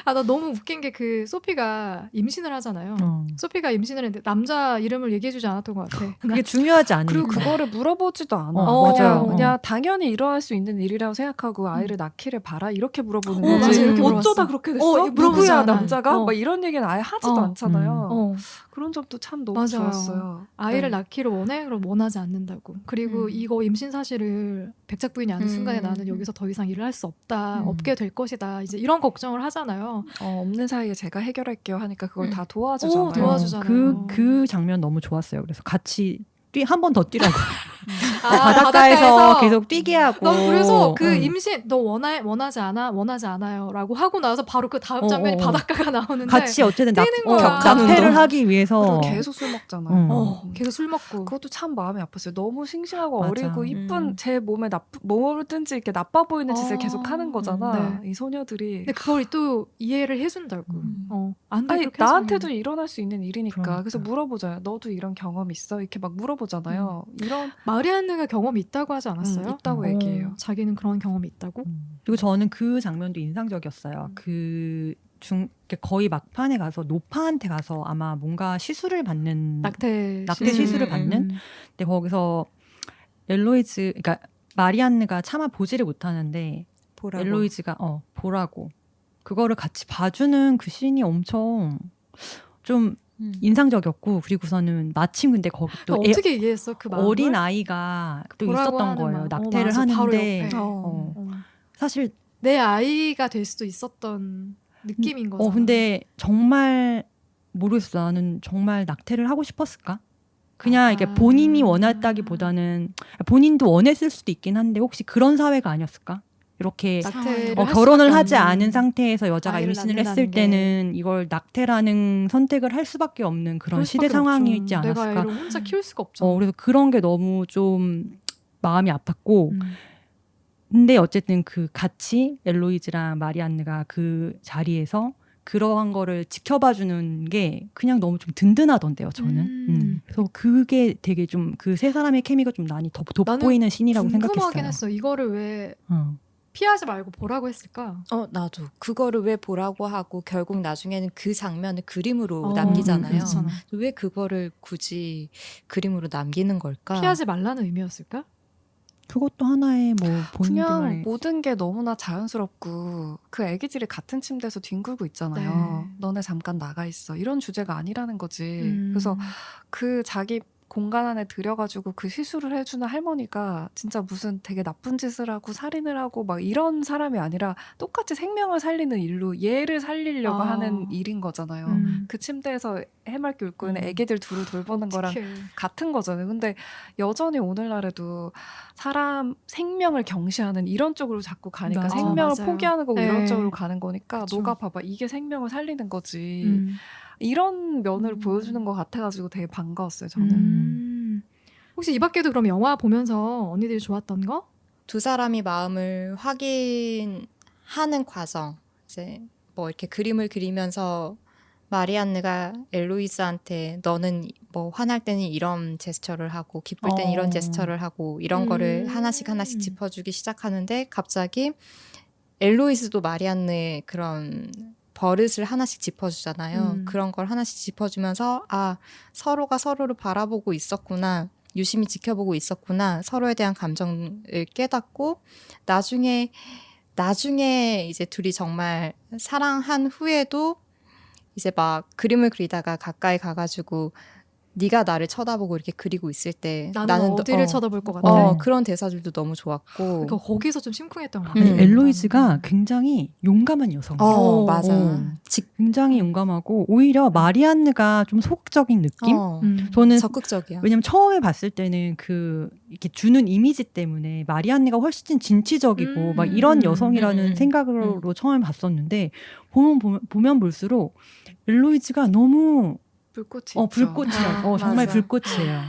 나 너무 웃긴 게 그 소피가 임신을 하잖아요. 소피가 임신을 했는데 남자 이름을 얘기해주지 않았던 것 같아. 그게 중요하지 않으니까. 그리고 그거를 물어보지도 않아. 맞아요. 그냥 당연히 일어날 수 있는 일이라고 생각하고 아이를 낳기를 바라 이렇게 물어보는 거지. 이렇게 어쩌다 그렇게 됐어? 누구야 남자가? 막 이런 얘기는 아예 하지도 않잖아요. 그런 점도 참 너무 좋았어요. 아이를 낳기를 원해? 그럼 원하지 않는다고. 그리고 이거 임신 사실을 백작 부인이 아는 순간에 나는 여기서 더 이상 일을 할 수 없다. 없게 될 것이다. 이제 이런 걱정을 하잖아요. 없는 사이에 제가 해결할게요 하니까 그걸 다 도와주잖아요. 도와주잖아요. 그 장면 너무 좋았어요. 그래서 같이 한 번 더 뛰라고. 바닷가에서 계속 뛰게 하고. 그래서 그 임신 너 원하지 않아요라고 하고 나서 바로 그 다음 장면이 바닷가가 나오는데 같이 어쨌든 낙태를 하기 위해서 계속 술 먹잖아요. 계속 술 먹고. 그것도 참 마음이 아팠어요. 너무 싱싱하고 어리고 이쁜 제 몸에 뭐든지 이렇게 나빠 보이는 짓을 계속 하는 거잖아. 이 소녀들이. 근데 그걸 또 이해를 해준다고. 아니 나한테도 일어날 수 있는 일이니까. 그래서 물어보잖아요. 너도 이런 경험 있어? 이렇게 막 물어보잖아요. 이런 마리안느가 경험이 있다고 하지 않았어요? 있다고 얘기해요. 자기는 그런 경험이 있다고? 그리고 저는 그 장면도 인상적이었어요. 거의 막판에 가서 노파한테 가서 아마 뭔가 시술을 받는 낙태 시술을 받는. 근데 거기서 엘로이즈, 그러니까 마리안느가 차마 보지를 못하는데 엘로이즈가 보라고 그거를 같이 봐주는 그 씬이 엄청 좀 인상적이었고 그리고서는 마침 근데 거기 또 어떻게 이해했어 그 마음을? 어린 아이가 또 있었던 거예요. 낙태를 하는데 사실 내 아이가 될 수도 있었던 느낌인 거잖아. 근데 정말 모르겠어. 나는 정말 낙태를 하고 싶었을까? 그냥 이게 본인이 원했다기보다는 본인도 원했을 수도 있긴 한데 혹시 그런 사회가 아니었을까? 이렇게 결혼을 하지 않은 상태에서 여자가 임신을 했을 때는 이걸 낙태라는 선택을 할 수밖에 없는 그런 시대 상황이 있지 않았을까? 내가 애를 혼자 키울 수가 없잖아. 그래서 그런 게 너무 좀 마음이 아팠고 근데 어쨌든 그 같이 엘로이즈랑 마리안느가 그 자리에서 그러한 거를 지켜봐주는 게 그냥 너무 좀 든든하던데요, 저는. 그래서 그게 되게 좀 그 세 사람의 케미가 좀 많이 돋보이는 신이라고 생각했어요. 궁금하긴 했어. 이거를 왜 피하지 말고 보라고 했을까? 나도 그거를 왜 보라고 하고 결국 나중에는 그 장면을 그림으로 남기잖아요. 왜 그거를 굳이 그림으로 남기는 걸까? 피하지 말라는 의미였을까? 그것도 하나의 뭐 그냥 모든 게 너무나 자연스럽고 그 애기들이 같은 침대에서 뒹굴고 있잖아요. 네. 너네 잠깐 나가 있어. 이런 주제가 아니라는 거지. 그래서 그 자기 공간 안에 들여가지고 그 시술을 해주는 할머니가 진짜 무슨 되게 나쁜 짓을 하고 살인을 하고 막 이런 사람이 아니라 똑같이 생명을 살리는 일로 얘를 살리려고 하는 일인 거잖아요. 그 침대에서 해맑게 웃고 있는 애기들 둘을 돌보는 거랑 같은 거잖아요. 근데 여전히 오늘날에도 사람 생명을 경시하는 이런 쪽으로 자꾸 가니까 생명을 포기하는 거고 이런 쪽으로 가는 거니까 그쵸. 너가 봐봐 이게 생명을 살리는 거지. 이런 면을 보여주는 것 같아가지고 되게 반가웠어요, 저는. 혹시 이 밖에도 그럼 영화 보면서 언니들이 좋았던 거? 두 사람이 마음을 확인하는 과정. 이제 뭐 이렇게 그림을 그리면서 마리안느가 엘로이스한테 너는 뭐 화날 때는 이런 제스처를 하고 기쁠 때는 이런 제스처를 하고 이런 거를 하나씩 짚어주기 시작하는데 갑자기 엘로이스도 마리안느의 그런 버릇을 하나씩 짚어주잖아요. 그런 걸 하나씩 짚어주면서 서로가 서로를 바라보고 있었구나. 유심히 지켜보고 있었구나. 서로에 대한 감정을 깨닫고 나중에 이제 둘이 정말 사랑한 후에도 이제 막 그림을 그리다가 가까이 가가지고 네가 나를 쳐다보고 이렇게 그리고 있을 때 나는 어디를 쳐다볼 것 같아. 그런 대사들도 너무 좋았고 그러니까 거기서 좀 심쿵했던 것 같아요. 엘로이즈가 굉장히 용감한 여성이에요. 맞아. 굉장히 용감하고 오히려 마리안느가 좀 소극적인 느낌? 저는 적극적이야. 왜냐면 처음에 봤을 때는 이렇게 주는 이미지 때문에 마리안느가 훨씬 진취적이고 막 이런 여성이라는 생각으로 처음에 봤었는데 보면 볼수록 엘로이즈가 너무 불꽃이 불꽃이야. 정말 불꽃이에요.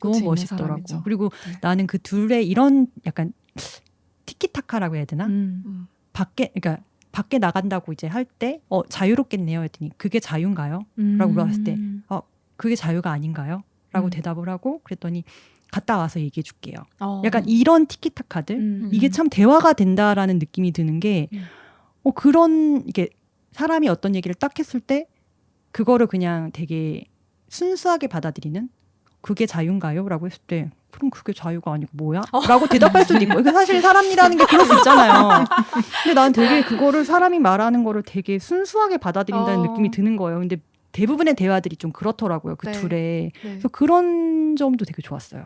너무 멋있더라고. 그리고 나는 그 둘의 이런 약간 티키타카라고 해야 되나? 밖에 나간다고 이제 할 때 자유롭겠네요 했더니 그게 자유인가요? 라고 물어봤을 때 그게 자유가 아닌가요? 라고 대답을 하고 그랬더니 갔다 와서 얘기해 줄게요. 약간 이런 티키타카들 이게 참 대화가 된다라는 느낌이 드는 게 그런 이게 사람이 어떤 얘기를 딱 했을 때 그거를 그냥 되게 순수하게 받아들이는 그게 자유인가요? 라고 했을 때 그럼 그게 자유가 아니고 뭐야? 라고 대답할 수도 있고 사실 사람이라는 게 그럴 수 있잖아요. 근데 난 되게 그거를 사람이 말하는 거를 되게 순수하게 받아들인다는 느낌이 드는 거예요. 근데 대부분의 대화들이 좀 그렇더라고요. 그 둘의. 그래서 그런 점도 되게 좋았어요.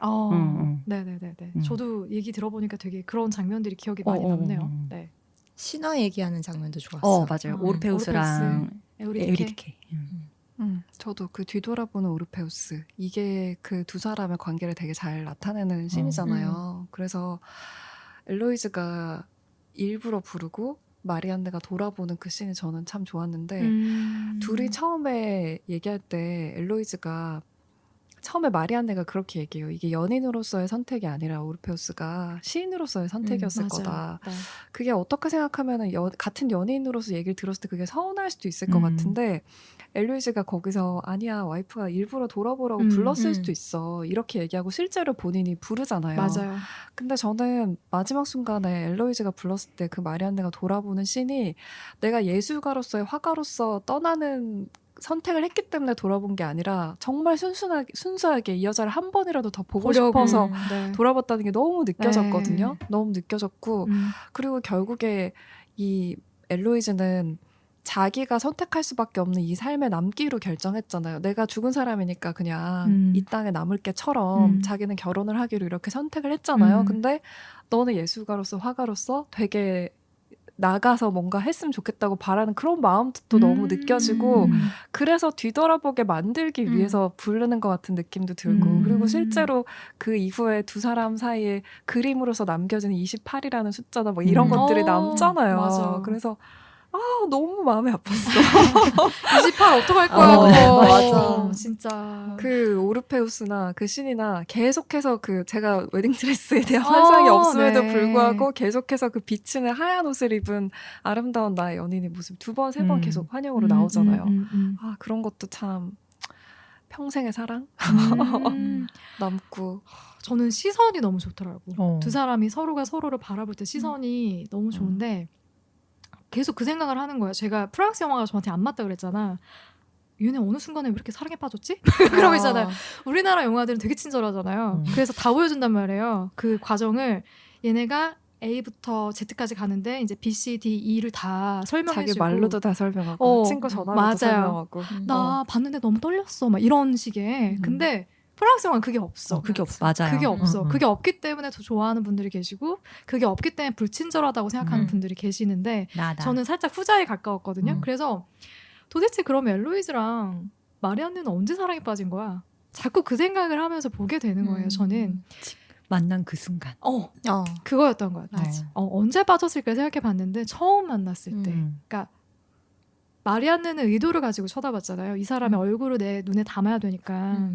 네네네. 저도 얘기 들어보니까 되게 그런 장면들이 기억에 많이 남네요. 네. 신화 얘기하는 장면도 좋았어요. 맞아요. 오르페우스랑 에우리디케. 저도 그 뒤돌아보는 오르페우스 이게 그 두 사람의 관계를 되게 잘 나타내는 씬이잖아요. 그래서 엘로이즈가 일부러 부르고 마리안느가 돌아보는 그 씬이 저는 참 좋았는데 둘이 처음에 얘기할 때 엘로이즈가 처음에 마리안느가 그렇게 얘기해요. 이게 연인으로서의 선택이 아니라 오르페우스가 시인으로서의 선택이었을 거다. 네. 그게 어떻게 생각하면 같은 연인으로서 얘기를 들었을 때 그게 서운할 수도 있을 것 같은데 엘로이즈가 거기서 아니야 와이프가 일부러 돌아보라고 불렀을 수도 있어. 이렇게 얘기하고 실제로 본인이 부르잖아요. 맞아요. 근데 저는 마지막 순간에 엘로이즈가 불렀을 때 그 마리안느가 돌아보는 씬이 내가 예술가로서의 화가로서 떠나는 선택을 했기 때문에 돌아본 게 아니라 정말 순수하게 이 여자를 한 번이라도 더 보고 싶어서 돌아봤다는 게 너무 느껴졌거든요. 너무 느껴졌고 그리고 결국에 이 엘로이즈는 자기가 선택할 수밖에 없는 이 삶에 남기로 결정했잖아요. 내가 죽은 사람이니까 그냥 이 땅에 남을 게처럼 자기는 결혼을 하기로 이렇게 선택을 했잖아요. 근데 너는 예술가로서 화가로서 되게 나가서 뭔가 했으면 좋겠다고 바라는 그런 마음도 너무 느껴지고 그래서 뒤돌아보게 만들기 위해서 부르는 것 같은 느낌도 들고 그리고 실제로 그 이후에 두 사람 사이에 그림으로서 남겨진 28이라는 숫자나 뭐 이런 것들이 남잖아요. 맞아. 그래서 너무 마음이 아팠어. 28 어떡할 거야, 그거. 맞아. 진짜. 그 오르페우스나 그 신이나 계속해서 제가 웨딩드레스에 대한 환상이 없음에도 네. 불구하고 계속해서 그 비치는 하얀 옷을 입은 아름다운 나의 연인의 모습 2번, 3번 계속 환영으로 나오잖아요. 그런 것도 참 평생의 사랑? 남고. 저는 시선이 너무 좋더라고. 두 사람이 서로가 서로를 바라볼 때 시선이 너무 좋은데 계속 그 생각을 하는 거예요. 제가 프랑스 영화가 저한테 안 맞다 그랬잖아. 얘네 어느 순간에 왜 이렇게 사랑에 빠졌지? 그러고 있잖아요. 우리나라 영화들은 되게 친절하잖아요. 그래서 다 보여준단 말이에요. 그 과정을 얘네가 A부터 Z까지 가는데 이제 B, C, D, E를 다 설명해주고 자기 말로도 다 설명하고 친구 전화로도 설명하고 나 봤는데 너무 떨렸어 막 이런 식의 근데 프랑스 영화는 그게 없어. 그게 없어. 맞아요. 그게 없어. 그게 없기 때문에 더 좋아하는 분들이 계시고 그게 없기 때문에 불친절하다고 생각하는 분들이 계시는데 저는 살짝 후자에 가까웠거든요. 그래서 도대체 그러면 엘로이즈랑 마리안느는 언제 사랑에 빠진 거야? 자꾸 그 생각을 하면서 보게 되는 거예요. 저는. 만난 그 순간. 그거였던 것 같아요. 언제 빠졌을까 생각해 봤는데 처음 만났을 때. 그러니까 마리안느는 의도를 가지고 쳐다봤잖아요. 이 사람의 얼굴을 내 눈에 담아야 되니까.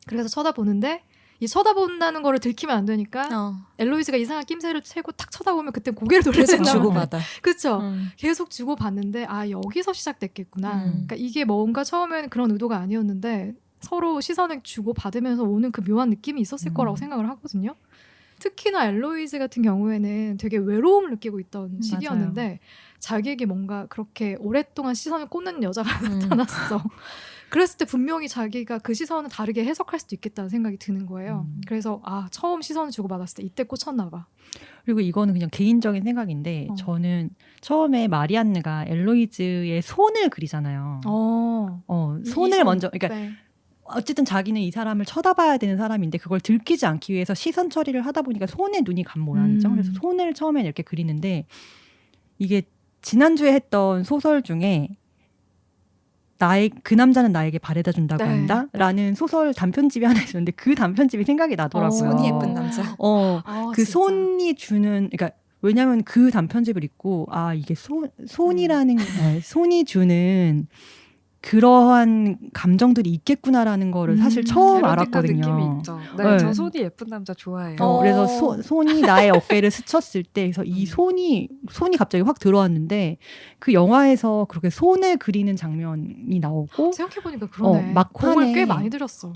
그래서 쳐다보는데 이 쳐다본다는 거를 들키면 안 되니까 엘로이즈가 이상한 낌새를 채고 탁 쳐다보면 그때 고개를 돌려서 주고받아. 그렇죠. 계속 주고받는데 여기서 시작됐겠구나. 그러니까 이게 뭔가 처음에는 그런 의도가 아니었는데 서로 시선을 주고받으면서 오는 그 묘한 느낌이 있었을 거라고 생각을 하거든요. 특히나 엘로이즈 같은 경우에는 되게 외로움을 느끼고 있던 시기였는데 자기에게 뭔가 그렇게 오랫동안 시선을 꽂는 여자가 나타났어. 그랬을 때 분명히 자기가 그 시선을 다르게 해석할 수도 있겠다는 생각이 드는 거예요. 그래서 처음 시선을 주고받았을 때 이때 꽂혔나 봐. 그리고 이거는 그냥 개인적인 생각인데 저는 처음에 마리안느가 엘로이즈의 손을 그리잖아요. 손을 먼저 그러니까 어쨌든 자기는 이 사람을 쳐다봐야 되는 사람인데 그걸 들키지 않기 위해서 시선 처리를 하다 보니까 손에 눈이 간 모양이죠. 그래서 손을 처음에 이렇게 그리는데 이게 지난주에 했던 소설 중에 그 남자는 나에게 바래다 준다고 한다? 라는 소설 단편집이 하나 있었는데 그 단편집이 생각이 나더라고요. 손이 예쁜 남자. 그 손이 주는, 그러니까 왜냐면 그 단편집을 읽고 이게 손이라는 손이 주는 그러한 감정들이 있겠구나라는 거를 사실 처음 알았거든요. 느낌이 있죠. 네, 저 손이 예쁜 남자 좋아해요. 그래서 손이 나의 어깨를 스쳤을 때, 그래서 이 손이 갑자기 확 들어왔는데 그 영화에서 그렇게 손을 그리는 장면이 나오고 생각해보니까 그러네. 막판에 공을 꽤 많이 들였어.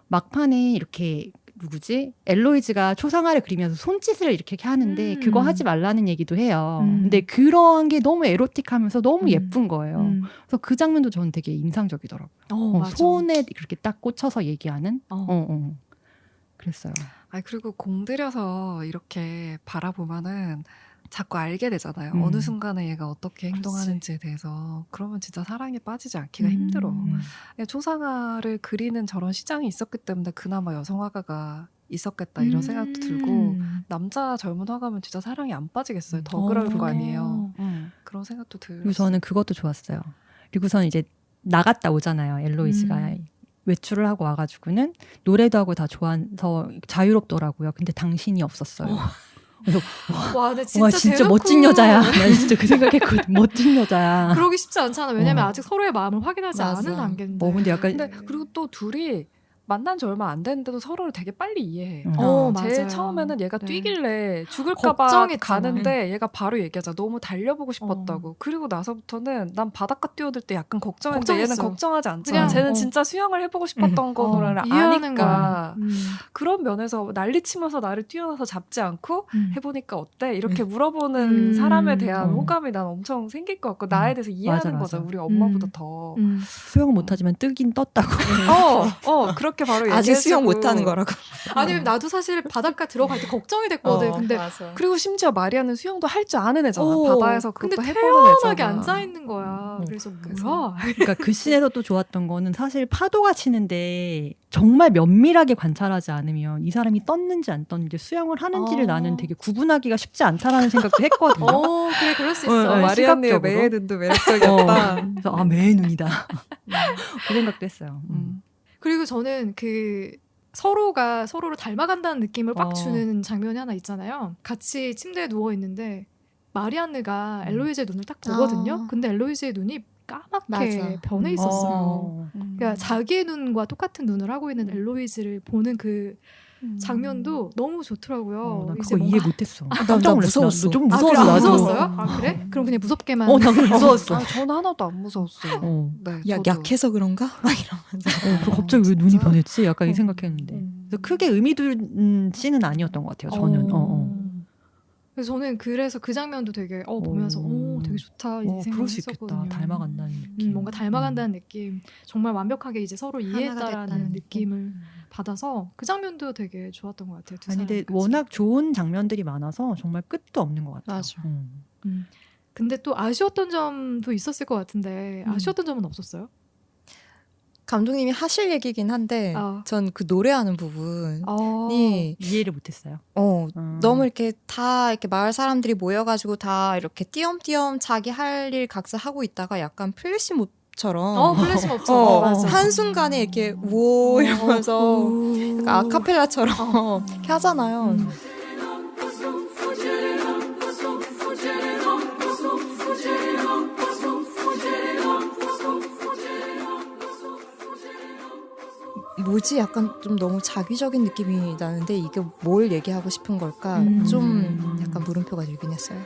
막판에 이렇게 누구지? 엘로이즈가 초상화를 그리면서 손짓을 이렇게 하는데 그거 하지 말라는 얘기도 해요. 근데 그런 게 너무 에로틱하면서 너무 예쁜 거예요. 그래서 그 장면도 저는 되게 인상적이더라고요. 손에 그렇게 딱 꽂혀서 얘기하는. 그랬어요. 그리고 공들여서 이렇게 바라보면은 자꾸 알게 되잖아요. 어느 순간에 얘가 어떻게 행동하는지에 대해서. 그러면 진짜 사랑에 빠지지 않기가 힘들어. 초상화를 그리는 저런 시장이 있었기 때문에 그나마 여성 화가가 있었겠다 이런 생각도 들고 남자 젊은 화가면 진짜 사랑이 안 빠지겠어요. 더 그럴 거 아니에요. 그런 생각도 들어요. 그리고 저는 그것도 좋았어요. 그리고선 이제 나갔다 오잖아요. 엘로이즈가 외출을 하고 와가지고는 노래도 하고 다 좋아서 자유롭더라고요. 근데 당신이 없었어요. 와, 진짜 진짜 멋진 여자야. 나 진짜 그 생각했거든. 멋진 여자야. 그러기 쉽지 않잖아. 왜냐면 아직 서로의 마음을 확인하지 않은 단계인데. 근데 약간 그리고 또 둘이 만난 지 얼마 안 됐는데도 서로를 되게 빨리 이해해. 제일 맞아요. 처음에는 얘가 뛰길래 죽을까봐 가는데 얘가 바로 얘기하자. 너무 달려보고 싶었다고. 그리고 나서부터는 난 바닷가 뛰어들 때 약간 걱정했는데 얘는 걱정하지 않잖아. 쟤는 진짜 수영을 해보고 싶었던 거를 아니까. 그런 면에서 난리치면서 나를 뛰어나서 잡지 않고 해보니까 어때? 이렇게 물어보는 사람에 대한 호감이 난 엄청 생길 것 같고 나에 대해서 이해하는 거죠. 우리 엄마보다 더. 수영 못하지만 뜨긴 떴다고. 그렇게 그렇게 바로 얘기해주고. 아직 수영 못하는 거라고. 아니면 나도 사실 바닷가 들어갈 때 걱정이 됐거든. 근데 맞아. 그리고 심지어 마리아는 수영도 할 줄 아는 애잖아. 바다에서 그것도 근데 해보는 애잖아. 태연하게 앉아있는 거야. 그래서 뭐야. 그러니까 그 씬에서 또 좋았던 거는 사실 파도가 치는데 정말 면밀하게 관찰하지 않으면 이 사람이 떴는지 안 떴는지 수영을 하는지를 나는 되게 구분하기가 쉽지 않다라는 생각도 했거든요. 그래 그럴 수 있어. 마리아의 매의 눈도 매력적이었다. 그래서 매의 눈이다. 그 생각도 했어요. 그리고 저는 그 서로가 서로를 닮아간다는 느낌을 빡 주는 장면이 하나 있잖아요. 같이 침대에 누워 있는데 마리안느가 엘로이즈의 눈을 딱 보거든요. 근데 엘로이즈의 눈이 까맣게 맞아. 변해 있었어요. 그러니까 자기의 눈과 똑같은 눈을 하고 있는 엘로이즈를 보는 그 장면도 너무 좋더라고요. 난 이제 그거 이해 못했어. 나 무서웠어. 좀 아, 무서워서 그래, 안 나도. 무서웠어요? 아 그래? 그럼 그냥 무섭게만. 나 무서웠어. 저는 하나도 안 무서웠어요. 네, 약해서 그런가? 막 이러면서. 갑자기 왜 눈이 진짜? 변했지? 약간 이 생각했는데. 그래서 크게 의미 둔 씬은 아니었던 것 같아요. 저는. 그래서 저는 그래서 그 장면도 되게 보면서 되게 좋다 이 생각을 그럴 수 했었거든요. 있겠다. 닮아간다는 느낌. 뭔가 닮아간다는 느낌, 정말 완벽하게 이제 서로 이해했다라는 됐다는 느낌을 받아서 그 장면도 되게 좋았던 것 같아요. 두 아니 근데 사람까지. 워낙 좋은 장면들이 많아서 정말 끝도 없는 것 같아요. 맞아. 근데 또 아쉬웠던 점도 있었을 것 같은데 아쉬웠던 점은 없었어요? 감독님이 하실 얘기긴 한데 전 그 노래하는 부분이 이해를 못했어요. 너무 이렇게 다 이렇게 마을 사람들이 모여가지고 다 이렇게 띄엄띄엄 자기 할 일 각자 하고 있다가 약간 플래시몹처럼 플래시몹처럼 한 순간에 이렇게 오 이러면서 약간 아카펠라처럼 이렇게 하잖아요. 뭐지? 약간 좀 너무 자기적인 느낌이 나는데 이게 뭘 얘기하고 싶은 걸까? 좀 약간 물음표가 들긴 했어요.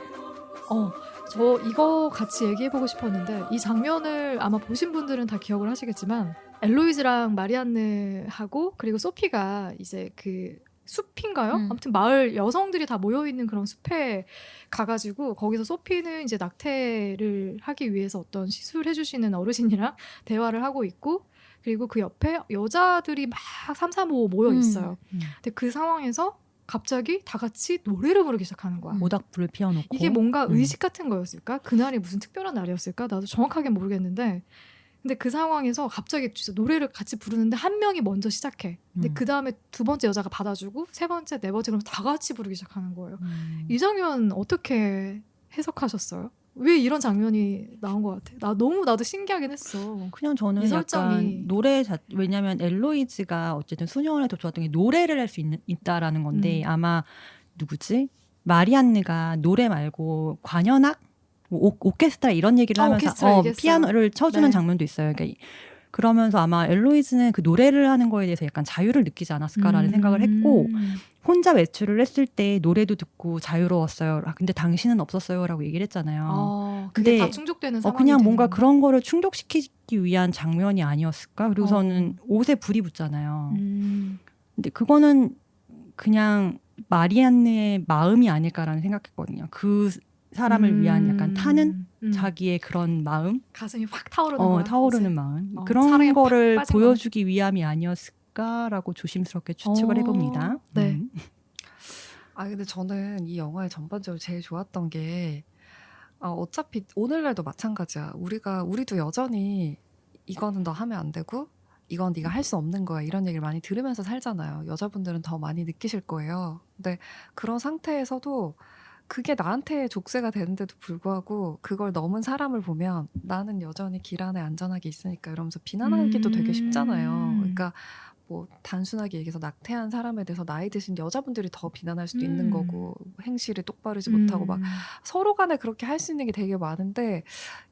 저 이거 같이 얘기해보고 싶었는데 이 장면을 아마 보신 분들은 다 기억을 하시겠지만 엘로이즈랑 마리안느하고 그리고 소피가 이제 그 숲인가요? 아무튼 마을 여성들이 다 모여있는 그런 숲에 가가지고 거기서 소피는 이제 낙태를 하기 위해서 어떤 시술해주시는 어르신이랑 대화를 하고 있고 그리고 그 옆에 여자들이 막 3, 4, 5 모여 있어요. 근데 그 상황에서 갑자기 다 같이 노래를 부르기 시작하는 거야. 모닥불을 피워놓고. 이게 뭔가 의식 같은 거였을까? 그날이 무슨 특별한 날이었을까? 나도 정확하게 모르겠는데 근데 그 상황에서 갑자기 진짜 노래를 같이 부르는데 한 명이 먼저 시작해. 근데 그 다음에 두 번째 여자가 받아주고 세 번째, 네 번째 그러면 다 같이 부르기 시작하는 거예요. 이 장면 어떻게 해석하셨어요? 왜 이런 장면이 나온 것 같아? 나도 신기하긴 했어. 그냥 저는 이 설정이. 약간 노래 왜냐면 엘로이즈가 어쨌든 수녀원에 더 좋았던 게 노래를 할 수 있다라는 건데 아마 누구지? 마리안느가 노래 말고 관현악? 오케스트라 이런 얘기를 하면서 피아노를 쳐주는 장면도 있어요. 그러니까 그러면서 아마 엘로이즈는 그 노래를 하는 거에 대해서 약간 자유를 느끼지 않았을까라는 생각을 했고 혼자 외출을 했을 때 노래도 듣고 자유로웠어요. 근데 당신은 없었어요라고 얘기를 했잖아요. 근데 다 충족되는 상황이 그냥 뭔가 되는구나. 그런 거를 충족시키기 위한 장면이 아니었을까? 그리고서는 옷에 불이 붙잖아요. 근데 그거는 그냥 마리안느의 마음이 아닐까라는 생각했거든요. 그 사람을 위한 약간 타는 자기의 그런 마음, 가슴이 확 타오르는 거야. 타오르는 마음 그런 거를 보여주기 위함이 아니었을까라고 조심스럽게 추측을 해봅니다. 네. 근데 저는 이 영화에 전반적으로 제일 좋았던 게 어차피 오늘날도 마찬가지야. 우리도 여전히 이거는 너 하면 안 되고 이건 네가 할 수 없는 거야 이런 얘기를 많이 들으면서 살잖아요. 여자분들은 더 많이 느끼실 거예요. 근데 그런 상태에서도 그게 나한테 족쇄가 되는데도 불구하고 그걸 넘은 사람을 보면 나는 여전히 길 안에 안전하게 있으니까 이러면서 비난하기도 되게 쉽잖아요. 그러니까 뭐 단순하게 얘기해서 낙태한 사람에 대해서 나이 드신 여자분들이 더 비난할 수도 있는 거고 행실을 똑바르지 못하고 막 서로 간에 그렇게 할 수 있는 게 되게 많은데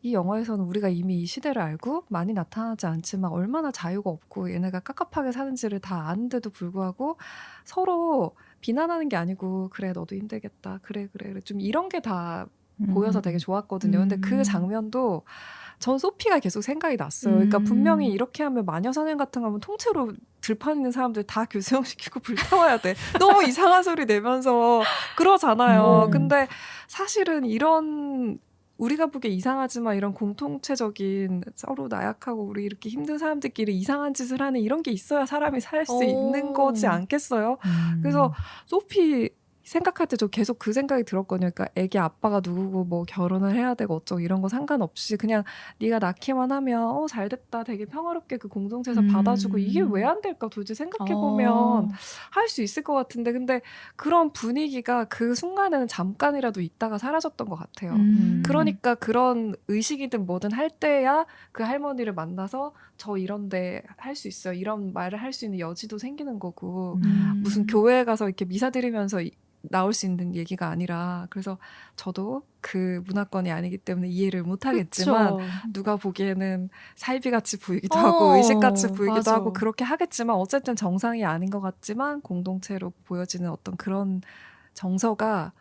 이 영화에서는 우리가 이미 이 시대를 알고 많이 나타나지 않지만 얼마나 자유가 없고 얘네가 깝깝하게 사는지를 다 아는데도 불구하고 서로 비난하는 게 아니고 그래 너도 힘들겠다 그래 좀 이런 게 다 보여서 되게 좋았거든요. 근데 그 장면도 전 소피가 계속 생각이 났어요. 그러니까 분명히 이렇게 하면 마녀사냥 같은 거 하면 통째로 들판 있는 사람들 다 교수형시키고 불태워야 돼. 너무 이상한 소리 내면서 그러잖아요. 근데 사실은 이런 우리가 보기에 이상하지만 이런 공통체적인 서로 나약하고 우리 이렇게 힘든 사람들끼리 이상한 짓을 하는 이런 게 있어야 사람이 살 수 있는 거지 않겠어요? 그래서 소피 생각할 때 저 계속 그 생각이 들었거든요. 그러니까 애기 아빠가 누구고 뭐 결혼을 해야 되고 어쩌고 이런 거 상관없이 그냥 네가 낳기만 하면 잘됐다 되게 평화롭게 그 공동체에서 받아주고 이게 왜 안 될까 도대체 생각해보면 할 수 있을 것 같은데 근데 그런 분위기가 그 순간에는 잠깐이라도 있다가 사라졌던 것 같아요. 그러니까 그런 의식이든 뭐든 할 때야 그 할머니를 만나서 저 이런데 할 수 있어요. 이런 말을 할 수 있는 여지도 생기는 거고 무슨 교회에 가서 이렇게 미사 드리면서 나올 수 있는 얘기가 아니라 그래서 저도 그 문화권이 아니기 때문에 이해를 못하겠지만 그쵸. 누가 보기에는 사이비같이 보이기도 하고 의식같이 보이기도 맞아. 하고 그렇게 하겠지만 어쨌든 정상이 아닌 것 같지만 공동체로 보여지는 어떤 그런 정서가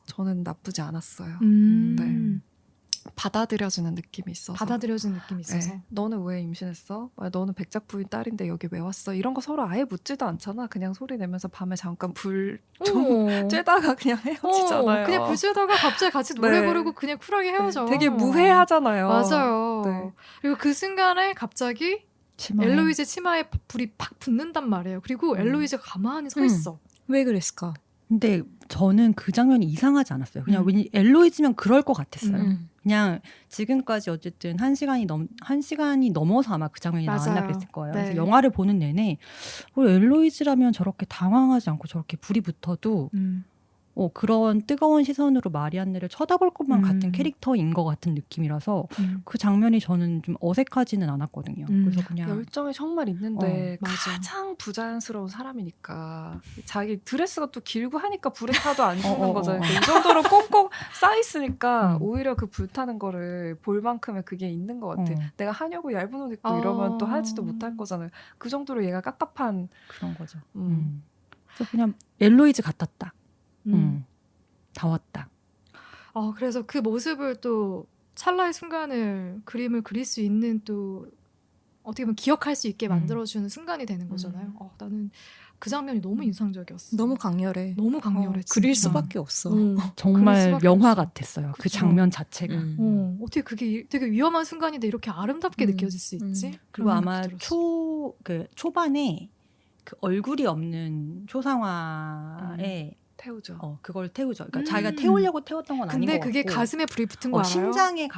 저는 나쁘지 않았어요. 네. 받아들여지는 느낌이 있어서. 받아들여지는 느낌이 있어서. 네. 너는 왜 임신했어? 너는 백작 부인 딸인데 여기 왜 왔어? 이런 거 서로 아예 묻지도 않잖아. 그냥 소리 내면서 밤에 잠깐 불 좀 쬐다가 그냥 헤어지잖아요. 그냥 불 쬐다가 갑자기 같이 노래 네. 부르고 그냥 쿨하게 헤어져. 네. 되게 무해하잖아요. 맞아요. 네. 그리고 그 순간에 갑자기 엘로이즈 치마에 불이 팍 붙는단 말이에요. 그리고 엘로이즈가 가만히 서 있어. 왜 그랬을까? 근데 저는 그 장면이 이상하지 않았어요. 그냥 왠지 엘로이즈면 그럴 것 같았어요. 그냥 지금까지 어쨌든 1시간이 넘어서 아마 그 장면이 맞아요. 나왔나 그랬을 거예요. 네. 그래서 영화를 보는 내내 엘로이즈라면 저렇게 당황하지 않고 저렇게 불이 붙어도 그런 뜨거운 시선으로 마리안느를 쳐다볼 것만 같은 캐릭터인 것 같은 느낌이라서 그 장면이 저는 좀 어색하지는 않았거든요. 그래서 그냥 열정이 정말 있는데 맞아. 가장 부자연스러운 사람이니까 자기 드레스가 또 길고 하니까 불에 타도 안 죽는 거잖아요. 이 정도로 꽁꽁 쌓여있으니까 오히려 그 불타는 거를 볼 만큼의 그게 있는 것 같아. 내가 하냐고 얇은 옷 입고 이러면 또 하지도 못할 거잖아요. 그 정도로 얘가 깝깝한 그런 거죠. 그래서 그냥 엘로이즈 같았다. 다 왔다. 그래서 그 모습을 또 찰나의 순간을 그림을 그릴 수 있는 또 어떻게 보면 기억할 수 있게 만들어주는 순간이 되는 거잖아요. 나는 그 장면이 너무 인상적이었어. 너무 강렬해. 너무 강렬해. 그릴 진짜. 수밖에 없어. 정말 영화 없어. 같았어요. 그 그쵸. 장면 자체가. 어떻게 그게 되게 위험한 순간인데 이렇게 아름답게 느껴질 수 있지? 그리고 아마 초반에 그 얼굴이 없는 초상화에 태우죠. 그걸 태우죠. 그러니까 자기가 태우려고 태웠던 건 아닌 것 같고. 근데 그게 가슴에 불이 붙은 거 알아요? 심장에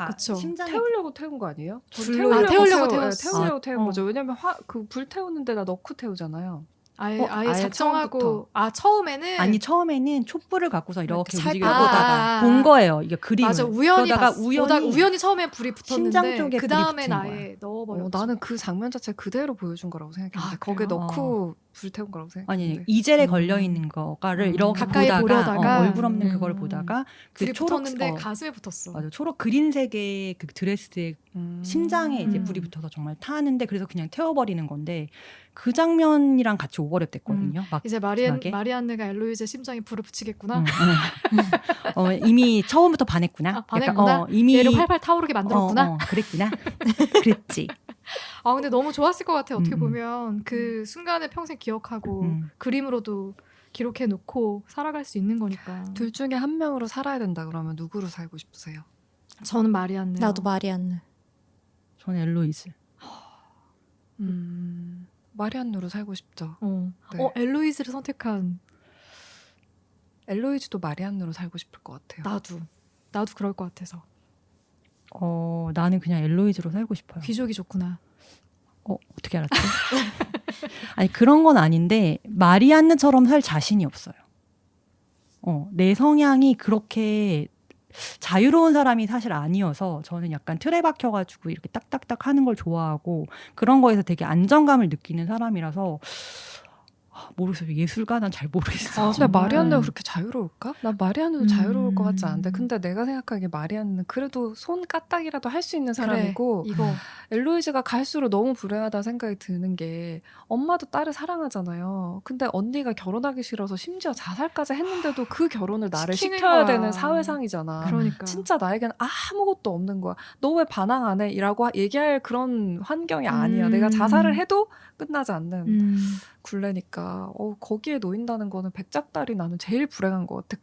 태우려고 태운 거 아니에요? 태우려고 태운 거죠. 왜냐면 그 불 태우는 데다 넣고 태우잖아요. 아예 작정하고 처음에는 처음에는 촛불을 갖고서 이렇게 움직여보다가 본 거예요. 이게 그림을. 맞아. 우연히 처음에 불이 심장 붙었는데 쪽에 그 다음엔 아예 넣어버렸죠. 나는 그 장면 자체 그대로 보여준 거라고 생각했는데 거기에 넣고 불 태운 거라고 생각했는데 아니 이젤에 걸려 있는 거를 이렇게 가까이 보다가 얼굴 없는 그걸 보다가 불이 붙었는데 가슴에 붙었어. 맞아. 초록 그린색의 그 드레스에 심장에 이제 불이 붙어서 정말 타는데 그래서 그냥 태워버리는 건데 그 장면이랑 같이 오버랩 됐거든요. 막 이제 마리안느가 엘로이즈의 심장에 불을 붙이겠구나. 이미 처음부터 반했구나. 반했구나. 이미 얘를 활활 타오르게 만들었구나. 그랬구나. 그랬지. 근데 너무 좋았을 것 같아요. 어떻게 보면 그 순간을 평생 기억하고 그림으로도 기록해놓고 살아갈 수 있는 거니까. 둘 중에 한 명으로 살아야 된다 그러면 누구로 살고 싶으세요? 저는 마리안느. 나도 마리안느. 저는 엘로이즈. 마리안느로 살고 싶죠. 네. 엘로이즈를 선택한. 엘로이즈도 마리안느로 살고 싶을 것 같아요. 나도 그럴 것 같아서. 나는 그냥 엘로이즈로 살고 싶어요. 귀족이 좋구나. 어떻게 알았지? 아니 그런 건 아닌데 마리안느처럼 살 자신이 없어요. 내 성향이 그렇게 자유로운 사람이 사실 아니어서 저는 약간 틀에 박혀가지고 이렇게 딱딱딱 하는 걸 좋아하고 그런 거에서 되게 안정감을 느끼는 사람이라서 모르겠어요. 예술가 난 잘 모르겠어. 근데 마리안느가 그렇게 자유로울까? 난 마리안느도 자유로울 것 같지 않은데 근데 내가 생각하기에 마리안느는 그래도 손 까딱이라도 할 수 있는 사람이고 엘로이즈가 갈수록 너무 불행하다는 생각이 드는 게 엄마도 딸을 사랑하잖아요. 근데 언니가 결혼하기 싫어서 심지어 자살까지 했는데도 그 결혼을 나를 시켜야 되는 사회상이잖아. 그러니까. 진짜 나에겐 아무것도 없는 거야. 너 왜 반항 안 해? 라고 얘기할 그런 환경이 아니야. 내가 자살을 해도 끝나지 않는 굴레니까 거기에 놓인다는 거는 백작딸이 나는 제일 불행한 것 같아.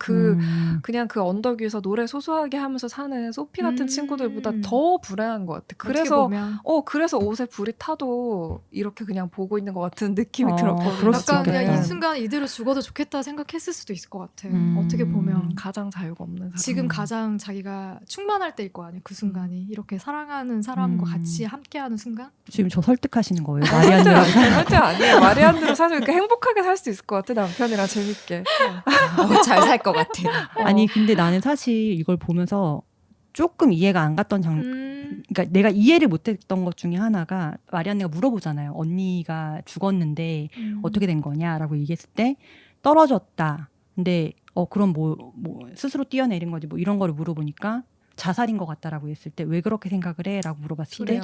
그냥 그 언덕 위에서 노래 소소하게 하면서 사는 소피 같은 친구들보다 더 불행한 것 같아. 그래서 옷에 불이 타도 이렇게 그냥 보고 있는 것 같은 느낌이 들었거든요. 약간 그냥 이 순간 이대로 죽어도 좋겠다 생각했을 수도 있을 것 같아. 어떻게 보면 가장 자유가 없는 사람. 지금 가장 자기가 충만할 때일 거 아니야. 그 순간이 이렇게 사랑하는 사람과 같이 함께하는 순간. 지금 저 설득하시는 거예요? 마리안느랑 절대 아니에요. 마리안느로 사실 이렇게 행복하게 살 수 있을 것 같아. 남편이랑 재밌게. 잘 살 것 같아. 아니 근데 나는 사실 이걸 보면서 조금 이해가 안 갔던 그러니까 내가 이해를 못했던 것 중에 하나가 마리안느가 물어보잖아요. 언니가 죽었는데 어떻게 된 거냐라고 얘기했을 때 떨어졌다. 근데 그럼 뭐 스스로 뛰어내린 거지 뭐 이런 거를 물어보니까 자살인 것 같다라고 했을 때 왜 그렇게 생각을 해? 라고 물어봤을 때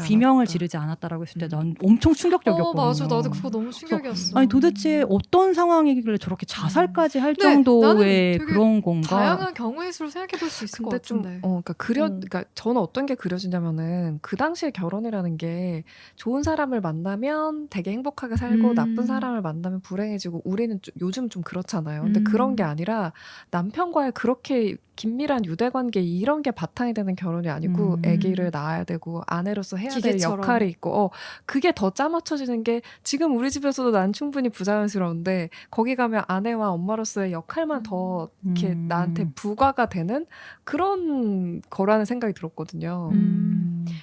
비명을 지르지 않았다라고 했을 때 난 엄청 충격적이었거든요. 맞아. 나도 그거 너무 충격이었어. 아니 도대체 어떤 상황이길래 저렇게 자살까지 할 정도의 그런 건가? 다양한 경우의 수를 생각해 볼 수 있을 것 같은데. 그러니까 저는 어떤 게 그려지냐면은 그 당시에 결혼이라는 게 좋은 사람을 만나면 되게 행복하게 살고 나쁜 사람을 만나면 불행해지고 우리는 요즘 좀 그렇잖아요. 근데 그런 게 아니라 남편과의 그렇게 긴밀한 유대관계 이런 게 바탕이 되는 결혼이 아니고 아기를 낳아야 되고 아내로서 해야 될 역할이 있고 그게 더 짜맞춰지는 게 지금 우리 집에서도 난 충분히 부자연스러운데 거기 가면 아내와 엄마로서의 역할만 더 이렇게 나한테 부과가 되는 그런 거라는 생각이 들었거든요.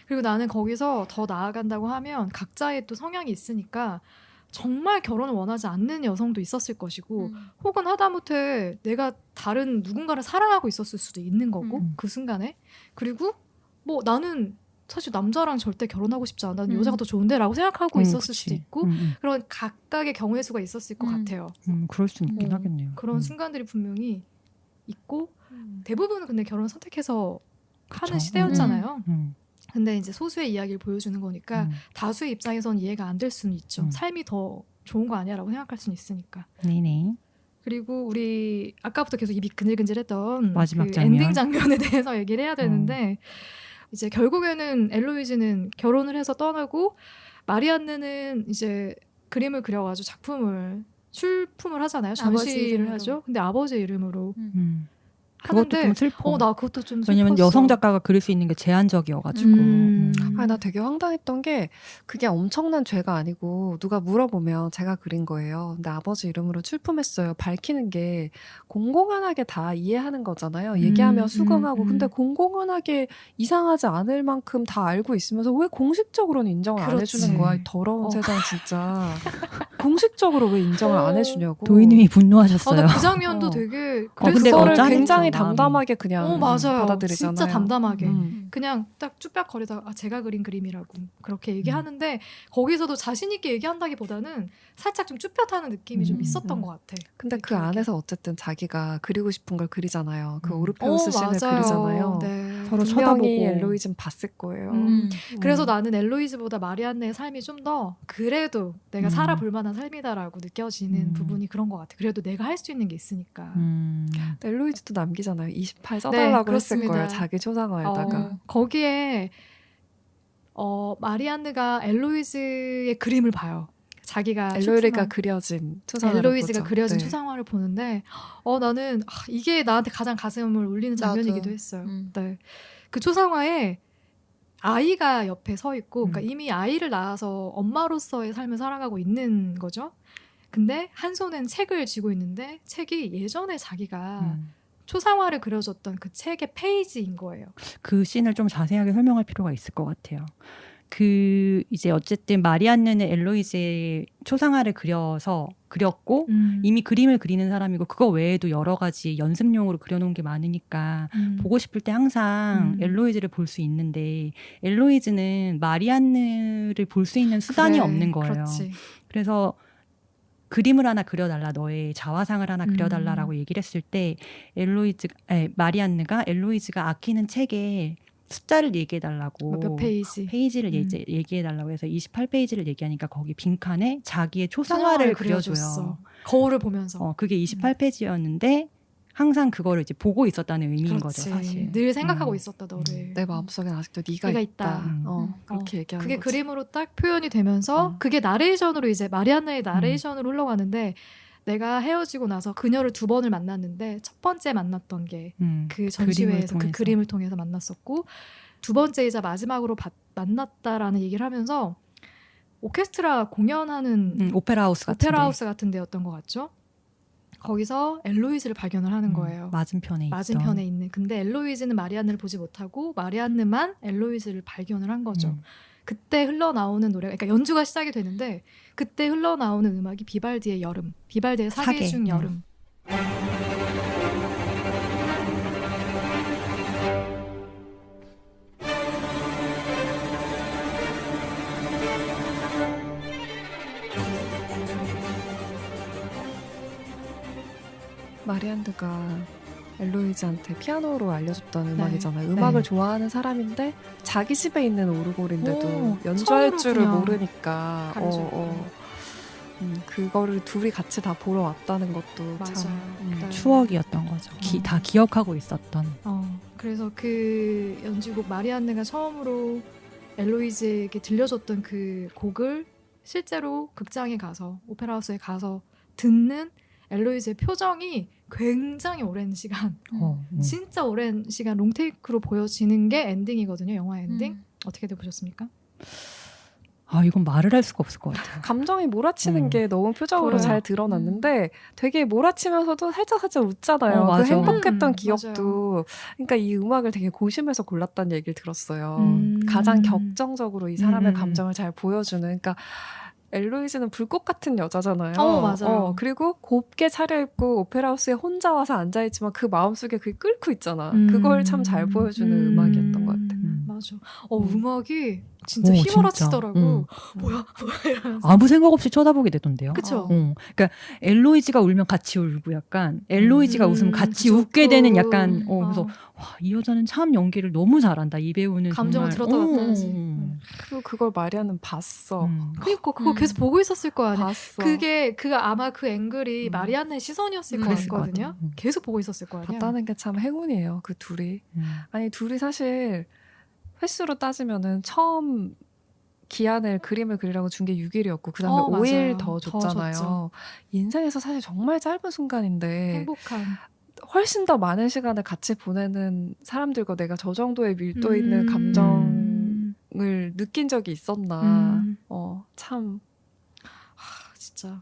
그리고 나는 거기서 더 나아간다고 하면 각자의 또 성향이 있으니까 정말 결혼을 원하지 않는 여성도 있었을 것이고 혹은 하다못해 내가 다른 누군가를 사랑하고 있었을 수도 있는 거고 그 순간에 그리고 뭐 나는 사실 남자랑 절대 결혼하고 싶지 않아. 나는 여자가 더 좋은데 라고 생각하고 있었을 수도 있고 그런 각각의 경우의 수가 있었을 것 같아요. 그럴 수 있긴 하겠네요. 그런 순간들이 분명히 있고 대부분은 근데 결혼 선택해서 하는 시대였잖아요. 근데 이제 소수의 이야기를 보여주는 거니까 다수의 입장에선 이해가 안 될 수는 있죠. 삶이 더 좋은 거 아니야라고 생각할 수는 있으니까. 네네. 그리고 우리 아까부터 계속 입이 근질근질했던 마지막 그 엔딩 장면에 대해서 얘기를 해야 되는데 이제 결국에는 엘로이즈는 결혼을 해서 떠나고 마리안느는 이제 그림을 그려가지고 출품을 하잖아요. 전시를 하죠. 근데 아버지 이름으로. 그것도 좀 슬퍼. 나 그것도 좀 슬펐어. 왜냐면 여성 작가가 그릴 수 있는 게 제한적이어가지고. 나 되게 황당했던 게 그게 엄청난 죄가 아니고 누가 물어보면 제가 그린 거예요. 근데 아버지 이름으로 출품했어요. 밝히는 게 공공연하게 다 이해하는 거잖아요. 얘기하면 수긍하고. 근데 공공연하게 이상하지 않을 만큼 다 알고 있으면서 왜 공식적으로는 인정을 안 해주는 거야? 이 더러운 세상 진짜. 공식적으로 왜 인정을 안 해주냐고. 도희님이 분노하셨어요. 나 그 장면도 되게 그거를 굉장히 담담하게 그냥 맞아요. 받아들이잖아요. 진짜 담담하게 그냥 딱 쭈뼛거리다가 제가 그린 그림이라고 그렇게 얘기하는데 거기서도 자신 있게 얘기한다기보다는 살짝 좀 쭈뼛하는 느낌이 좀 있었던 것 같아. 근데 그 안에서 어쨌든 자기가 그리고 싶은 걸 그리잖아요. 그 오르페우스 씬을 그리잖아요. 네. 서로 쳐다보고 엘로이즈는 봤을 거예요. 그래서 나는 엘로이즈보다 마리안느의 삶이 좀 더 그래도 내가 살아볼 만한 삶이다라고 느껴지는 부분이 그런 것 같아. 그래도 내가 할 수 있는 게 있으니까. 엘로이즈도 남기잖아요. 28 써달라고 했을 거예요. 자기 초상화에다가. 거기에 마리안느가 엘로이즈의 그림을 봐요. 자기가 엘로이즈가 그려진 초상화를 엘로이즈가 그려진 초상화를 보는데 나는 이게 나한테 가장 가슴을 울리는 장면이기도 했어요. 네. 그 초상화에 아이가 옆에 서 있고 그러니까 이미 아이를 낳아서 엄마로서의 삶을 살아가고 있는 거죠. 근데 한 손엔 책을 쥐고 있는데 책이 예전에 자기가 초상화를 그려줬던 그 책의 페이지인 거예요. 그 씬을 좀 자세하게 설명할 필요가 있을 것 같아요. 이제 어쨌든 마리안느는 엘로이즈의 초상화를 그렸고 이미 그림을 그리는 사람이고 그거 외에도 여러 가지 연습용으로 그려놓은 게 많으니까 보고 싶을 때 항상 엘로이즈를 볼 수 있는데 엘로이즈는 마리안느를 볼 수 있는 수단이 없는 거예요. 그렇지. 그래서 그림을 하나 그려달라, 너의 자화상을 하나 그려달라라고 얘기를 했을 때 마리안느가 엘로이즈가 아끼는 책에 숫자를 얘기해달라고 몇 페이지를 얘기해달라고 해서 28페이지를 얘기하니까 거기 빈칸에 자기의 초상화를 그려줘요. 거울을 보면서. 그게 28페이지였는데 항상 그거를 이제 보고 있었다는 의미인 그렇지. 거죠, 사실. 늘 생각하고 있었다 너를. 내 마음속엔 아직도 네가 있다. 그렇게 얘기하는 그게 거지. 그림으로 딱 표현이 되면서 그게 나레이션으로 이제 마리안느의 나레이션으로 흘러가는데 내가 헤어지고 나서 그녀를 2번을 만났는데 첫 번째 만났던 게 그 전시회에서 그 그림을 통해서 만났었고 2번째이자 마지막으로 만났다라는 얘기를 하면서 오케스트라 공연하는 오페라 하우스 같은 데였던 것 같죠? 거기서 엘로이즈를 발견을 하는 거예요. 맞은편에 있는. 근데 엘로이즈는 마리안느를 보지 못하고 마리안느만 엘로이즈를 발견을 한 거죠. 그때 흘러나오는 노래가 그러니까 연주가 시작이 되는데 그때 흘러나오는 음악이 비발디의 여름. 비발디의 사계 중 여름. 마리안느가 엘로이즈한테 피아노로 알려줬던 음악이잖아요. 음악을 좋아하는 사람인데 자기 집에 있는 오르골인데도 연주할 줄을 모르니까 그거를 둘이 같이 다 보러 왔다는 것도 참 추억이었던 거죠. 다 기억하고 있었던. 그래서 그 연주곡 마리안느가 처음으로 엘로이즈에게 들려줬던 그 곡을 실제로 극장에 가서 오페라하우스에 가서 듣는 엘로이즈의 표정이 굉장히 오랜 시간 진짜 오랜 시간 롱테이크로 보여지는 게 엔딩이거든요. 영화 엔딩. 어떻게들 보셨습니까? 이건 말을 할 수가 없을 것 같아요. 감정이 몰아치는 게 너무 표정으로 잘 드러났는데 되게 몰아치면서도 살짝 웃잖아요. 그 행복했던 기억도. 맞아요. 그러니까 이 음악을 되게 고심해서 골랐다는 얘기를 들었어요. 가장 격정적으로 이 사람의 감정을 잘 보여주는. 그러니까 엘로이즈는 불꽃 같은 여자잖아요. 맞아요. 그리고 곱게 차려입고 오페라하우스에 혼자 와서 앉아있지만 그 마음속에 그게 끓고 있잖아. 그걸 참 잘 보여주는 음악이었던 것 같아. 맞아. 음악이 진짜 휘몰아치더라고. 뭐야 이러면서. 아무 생각 없이 쳐다보게 되던데요. 그쵸? 그러니까 엘로이즈가 울면 같이 울고 약간 엘로이즈가 웃으면 같이 웃게 되는 약간 그래서 이 여자는 참 연기를 너무 잘한다. 이 배우는 감정을 들었다지. 그리고 그걸 마리안은 봤어. 그러니까 그걸 계속 보고 있었을 거 아니야. 봤어. 그가 아마 그 앵글이 마리안느의 시선이었을 것 같거든요. 계속 보고 있었을 거 아니야. 봤다는 게 참 행운이에요. 그 둘이. 아니 둘이 사실 횟수로 따지면은 처음 기한을 그림을 그리라고 준 게 6일이었고 그 다음에 5일 더 줬잖아요. 인생에서 사실 정말 짧은 순간인데 행복한 훨씬 더 많은 시간을 같이 보내는 사람들과 내가 저 정도의 밀도 있는 감정을 느낀 적이 있었나. 참 진짜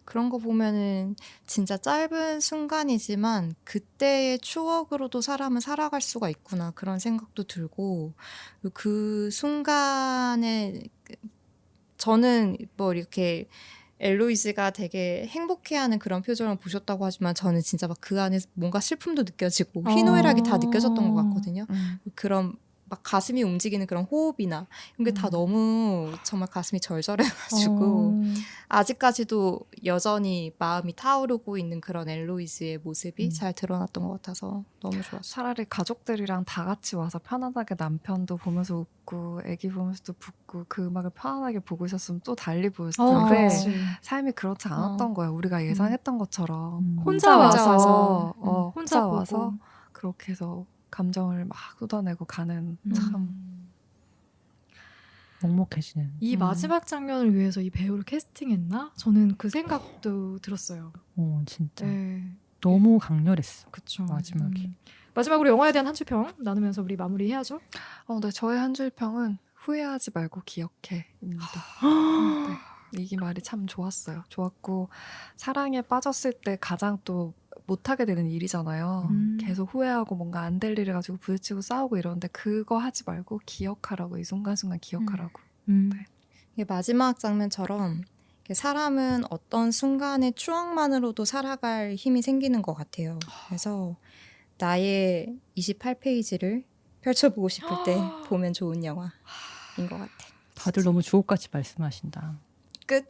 그런 거 보면은 진짜 짧은 순간이지만 그때의 추억으로도 사람은 살아갈 수가 있구나 그런 생각도 들고 그 순간에 저는 뭐 이렇게 엘로이즈가 되게 행복해하는 그런 표정을 보셨다고 하지만 저는 진짜 막 그 안에서 뭔가 슬픔도 느껴지고 희노애락이 다 느껴졌던 것 같거든요. 그런 막 가슴이 움직이는 그런 호흡이나 이런 게 다 너무 정말 가슴이 절절해가지고 아직까지도 여전히 마음이 타오르고 있는 그런 엘로이즈의 모습이 잘 드러났던 것 같아서 너무 좋았어요. 차라리 가족들이랑 다 같이 와서 편안하게 남편도 보면서 웃고 애기 보면서도 웃고 그 음악을 편안하게 보고 있었으면 또 달리 보였을 텐데 삶이 그렇지 않았던 거예요. 우리가 예상했던 것처럼 혼자 와서 그렇게 해서 감정을 막 쏟아내고 가는 참 먹먹해지는. 이 마지막 장면을 위해서 이 배우를 캐스팅했나? 저는 그 생각도 들었어요. 진짜 너무 강렬했어. 그쵸. 마지막이. 마지막으로 영화에 대한 한 줄 평 나누면서 우리 마무리해야죠. 네, 저의 한 줄 평은 후회하지 말고 기억해입니다. 네, 이 말이 참 좋았어요. 좋았고 사랑에 빠졌을 때 가장 또 못하게 되는 일이잖아요. 계속 후회하고 뭔가 안 될 일을 가지고 부딪히고 싸우고 이러는데 그거 하지 말고 기억하라고. 이 순간순간 기억하라고. 네. 이게 마지막 장면처럼 사람은 어떤 순간의 추억만으로도 살아갈 힘이 생기는 것 같아요. 그래서 나의 28페이지를 펼쳐보고 싶을 때 보면 좋은 영화인 것 같아요. 다들 너무 주옥같이 말씀하신다. 끝.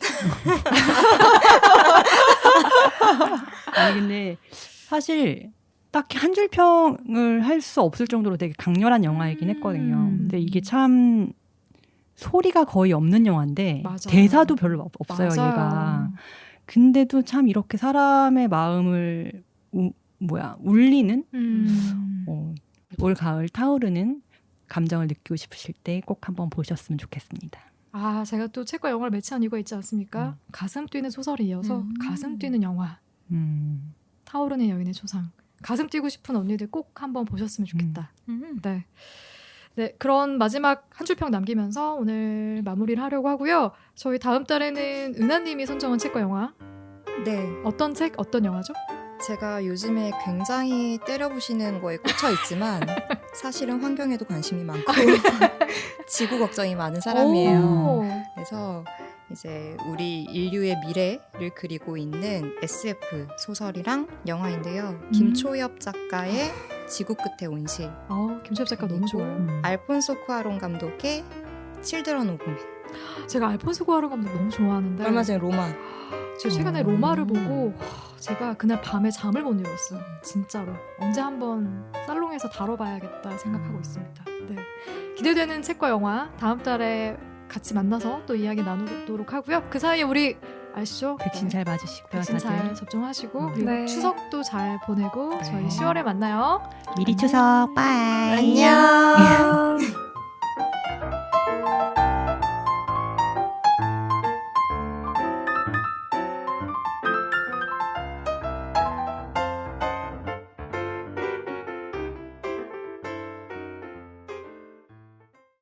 아니 근데 사실 딱히 한 줄 평을 할 수 없을 정도로 되게 강렬한 영화이긴 했거든요. 근데 이게 참 소리가 거의 없는 영화인데 맞아요. 대사도 별로 없어요. 맞아요. 얘가. 근데도 참 이렇게 사람의 마음을 울리는 올 가을 타오르는 감정을 느끼고 싶으실 때 꼭 한번 보셨으면 좋겠습니다. 아, 제가 또 책과 영화를 매치한 이유가 있지 않습니까? 가슴 뛰는 소설이 이어서 가슴 뛰는 영화. 타오르는 여인의 초상. 가슴 뛰고 싶은 언니들 꼭 한번 보셨으면 좋겠다. 네. 네, 그런 마지막 한 줄평 남기면서 오늘 마무리를 하려고 하고요. 저희 다음 달에는 은하님이 선정한 책과 영화. 네. 어떤 책, 어떤 영화죠? 제가 요즘에 굉장히 때려부시는 거에 꽂혀 있지만 사실은 환경에도 관심이 많고 지구 걱정이 많은 사람이에요. 그래서 이제 우리 인류의 미래를 그리고 있는 SF 소설이랑 영화인데요. 김초엽 작가의 지구 끝의 온실. 김초엽 작가 너무 좋아요. 알폰소 쿠아론 감독의 칠드런 오브 맨. 제가 알폰소 쿠아론 감독 너무 좋아하는데 얼마 전에 로마. 제가 최근에 로마를 보고 제가 그날 밤에 잠을 못 이뤘어요. 진짜로. 언제 한번 살롱에서 다뤄봐야겠다 생각하고 있습니다. 네. 기대되는 책과 영화 다음 달에 같이 만나서 또 이야기 나누도록 하고요. 그 사이에 우리 아시죠? 백신 잘 맞으시고요. 백신 잘 접종하시고 그리고 추석도 잘 보내고 저희 10월에 만나요. 미리 추석. 빠이. 안녕.